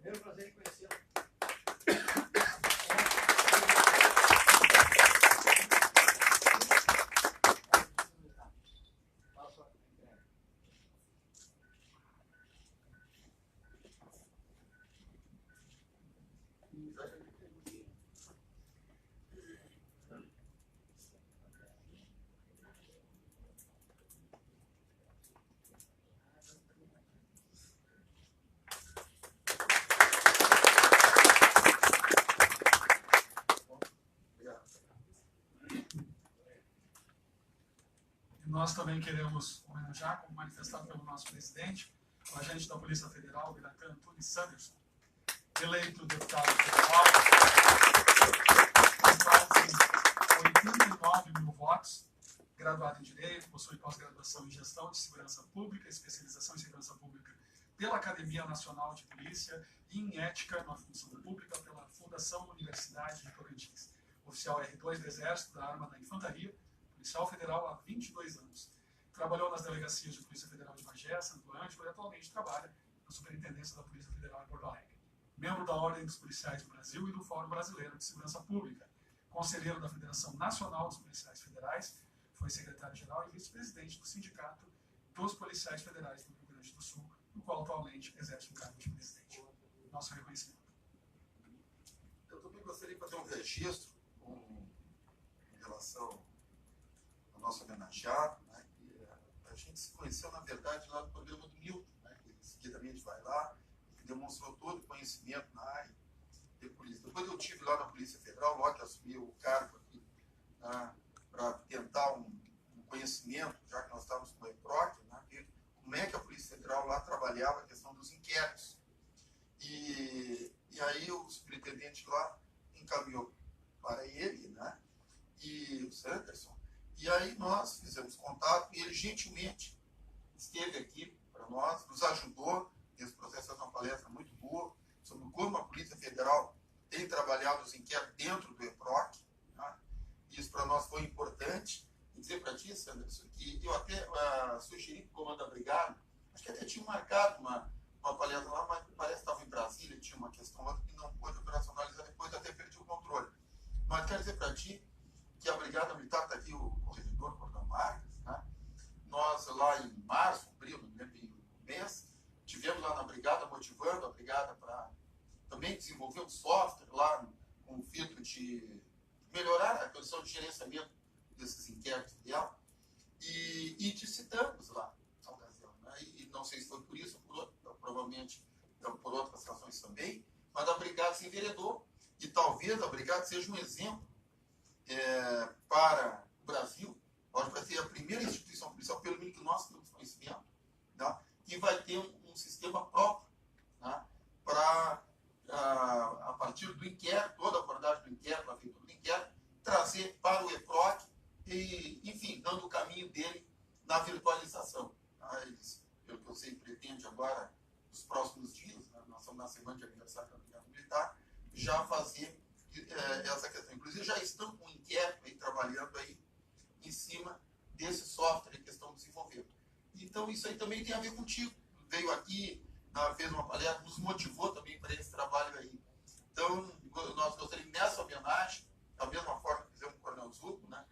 Primeiro prazer em conhecê-lo.
Nós também queremos homenagear, como manifestado pelo nosso presidente, o agente da Polícia Federal, Biratan Antunes Sanderson, eleito deputado federal, com quase 89 mil votos, graduado em Direito, possui pós-graduação em Gestão de Segurança Pública, especialização em Segurança Pública pela Academia Nacional de Polícia e em Ética na Função Pública pela Fundação Universidade de Tocantins. Oficial R2 do Exército, da Arma da Infantaria, policial federal há 22 anos. Trabalhou nas delegacias de Polícia Federal de Bagé, Santo Ângelo e atualmente trabalha na Superintendência da Polícia Federal em Porto Alegre. Membro da Ordem dos Policiais do Brasil e do Fórum Brasileiro de Segurança Pública. Conselheiro da Federação Nacional dos Policiais Federais. Foi secretário-geral e vice-presidente do Sindicato dos Policiais Federais do Rio Grande do Sul, no qual atualmente exerce o cargo de presidente. Nosso reconhecimento.
Eu também gostaria de fazer um registro em relação ao nosso homenageado, né? A gente se conheceu, na verdade, lá no programa do Milton, né? Que seguidamente vai lá, que demonstrou todo o conhecimento na área de polícia. Depois eu estive lá na Polícia Federal, logo que assumi o cargo aqui, né? Para tentar um conhecimento, já que nós estávamos com o EPROC, né? Ver como é que a Polícia Federal lá trabalhava a questão dos inquéritos. E aí o superintendente lá encaminhou para ele, né? E o Sanderson. E aí nós fizemos contato e ele gentilmente esteve aqui para nós, nos ajudou nesse processo. É uma palestra muito boa sobre como a Polícia Federal tem trabalhado os inquéritos dentro do EPROC. Né? Isso para nós foi importante. E dizer para ti, Sanderson, que eu até sugeri para o comando da brigada, acho que até tinha marcado uma palestra lá, mas parece que estava em Brasília, tinha uma questão lá que não pôde operacionalizar, depois até perdi o controle. Mas quero dizer para ti que a Brigada Militar, está aqui o corregedor Cordão Marques, né? Nós lá em março, abril, não lembro o mês, tivemos lá na Brigada, motivando a Brigada para também desenvolver um software lá com o fito de melhorar a condição de gerenciamento desses inquéritos dela, e te citamos lá na ocasião, né? E não sei se foi por isso ou por outro, provavelmente por outras razões também, mas a Brigada se enveredou, e talvez a Brigada seja um exemplo para o Brasil. Hoje vai ser a primeira instituição policial, pelo menos que nós temos conhecimento, tá? Que vai ter um sistema próprio, tá? Para, a partir do inquérito, toda a abordagem do inquérito, a feitura do inquérito, trazer para o EPROC e, enfim, dando o caminho dele na virtualização. Tá? Eles, pelo que eu sei, pretende agora, nos próximos dias, né? Nós estamos na semana de aniversário da Brigada Militar, já fazer essa questão. Inclusive, já estão com um inquérito aí, trabalhando aí em cima desse software que estão desenvolvendo. Então, isso aí também tem a ver contigo. Veio aqui, fez uma palestra, nos motivou também para esse trabalho aí. Então, nós gostaríamos, nessa homenagem, da mesma forma que fizemos com o Coronel Zucco, né,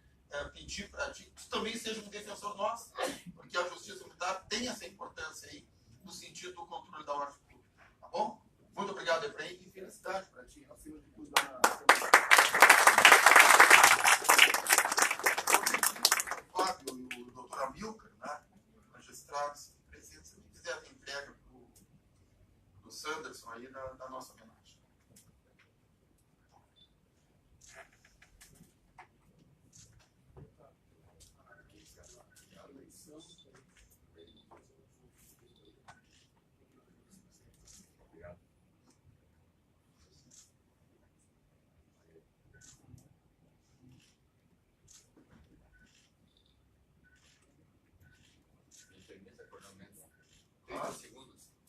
pedir para ti que tu também seja um defensor nosso, porque a Justiça Militar tem essa importância aí, no sentido do controle da ordem pública. Tá bom? Muito obrigado, Efraim, e felicidade para ti, acima de tudo. O Fábio e o doutor Amilcar, né, magistrados presentes, se quiser a entrega para o Sanderson aí da nossa homenagem.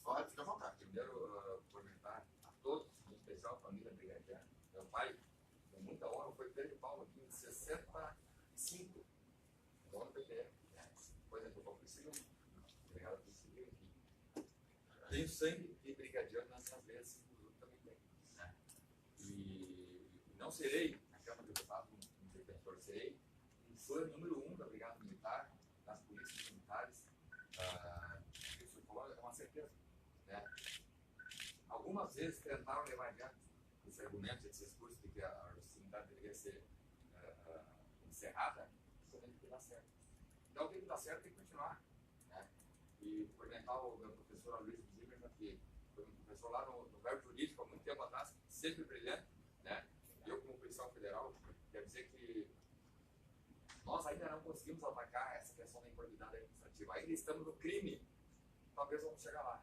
Pode, fica à vontade.
Primeiro, cumprimentar a todos, em especial a família Brigadiana. Meu pai, com muita honra, foi pé de pau aqui em 65. Então, no PPR. Depois entrou para o Civil, delegado do Civil, enfim. Tenho sangue de brigadiano nessas vezes, inclusive. serei, na Câmara de Deputados, um defensor, serei um fã número 1 da Brigada Militar, das polícias militares. Isso é uma certeza. Né? Algumas vezes tentaram levar adiante esse argumento, esse discurso de que a hostilidade deveria ser encerrada, isso tem que dar certo. Então, tem que dar certo, tem que continuar. Né? E cumprimentar o meu professor Luiz Zimmermann, que foi um professor lá no verbo jurídico há muito tempo atrás, sempre brilhante. Né? Eu, como policial federal, quero dizer que nós ainda não conseguimos atacar essa questão da improbidade administrativa. Ainda estamos no crime. Talvez vamos chegar lá.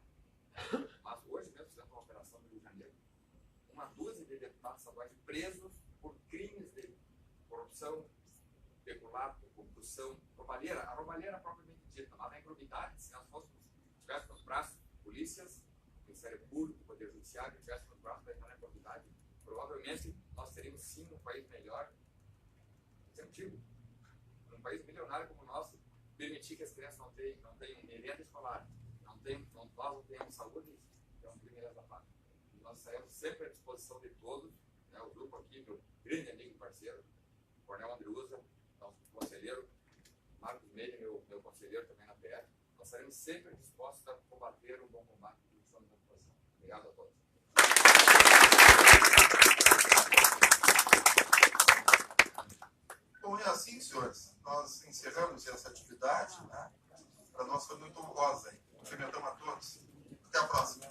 Mas hoje mesmo fizemos uma operação no Rio de Janeiro. Uma dúzia de deputados estaduais presos por crimes de corrupção, peculato, corrupção, roubalheira. A roubalheira propriamente dita, mas a improbidade, se nós tivéssemos nos braços polícias, Ministério Público, Poder Judiciário, tivéssemos nos braços para entrar na improbidade, provavelmente nós teríamos sim um país melhor. Sentido. Um país milionário como o nosso, permitir que as crianças não tenham merenda escolar, nós não tenhamos saúde, é um crime da parte. Nós saímos sempre à disposição de todos, né? O grupo aqui, meu grande amigo e parceiro, Coronel Andreuza, nosso conselheiro, Marcos Meire, meu conselheiro também na PF, nós estaremos sempre dispostos a combater um bom combate de corrupção da população. Obrigado a todos.
Bom, é assim, senhores. Nós encerramos essa atividade. Né? Para nós foi muito honrosa. Cumprimentamos a todos. Até a próxima.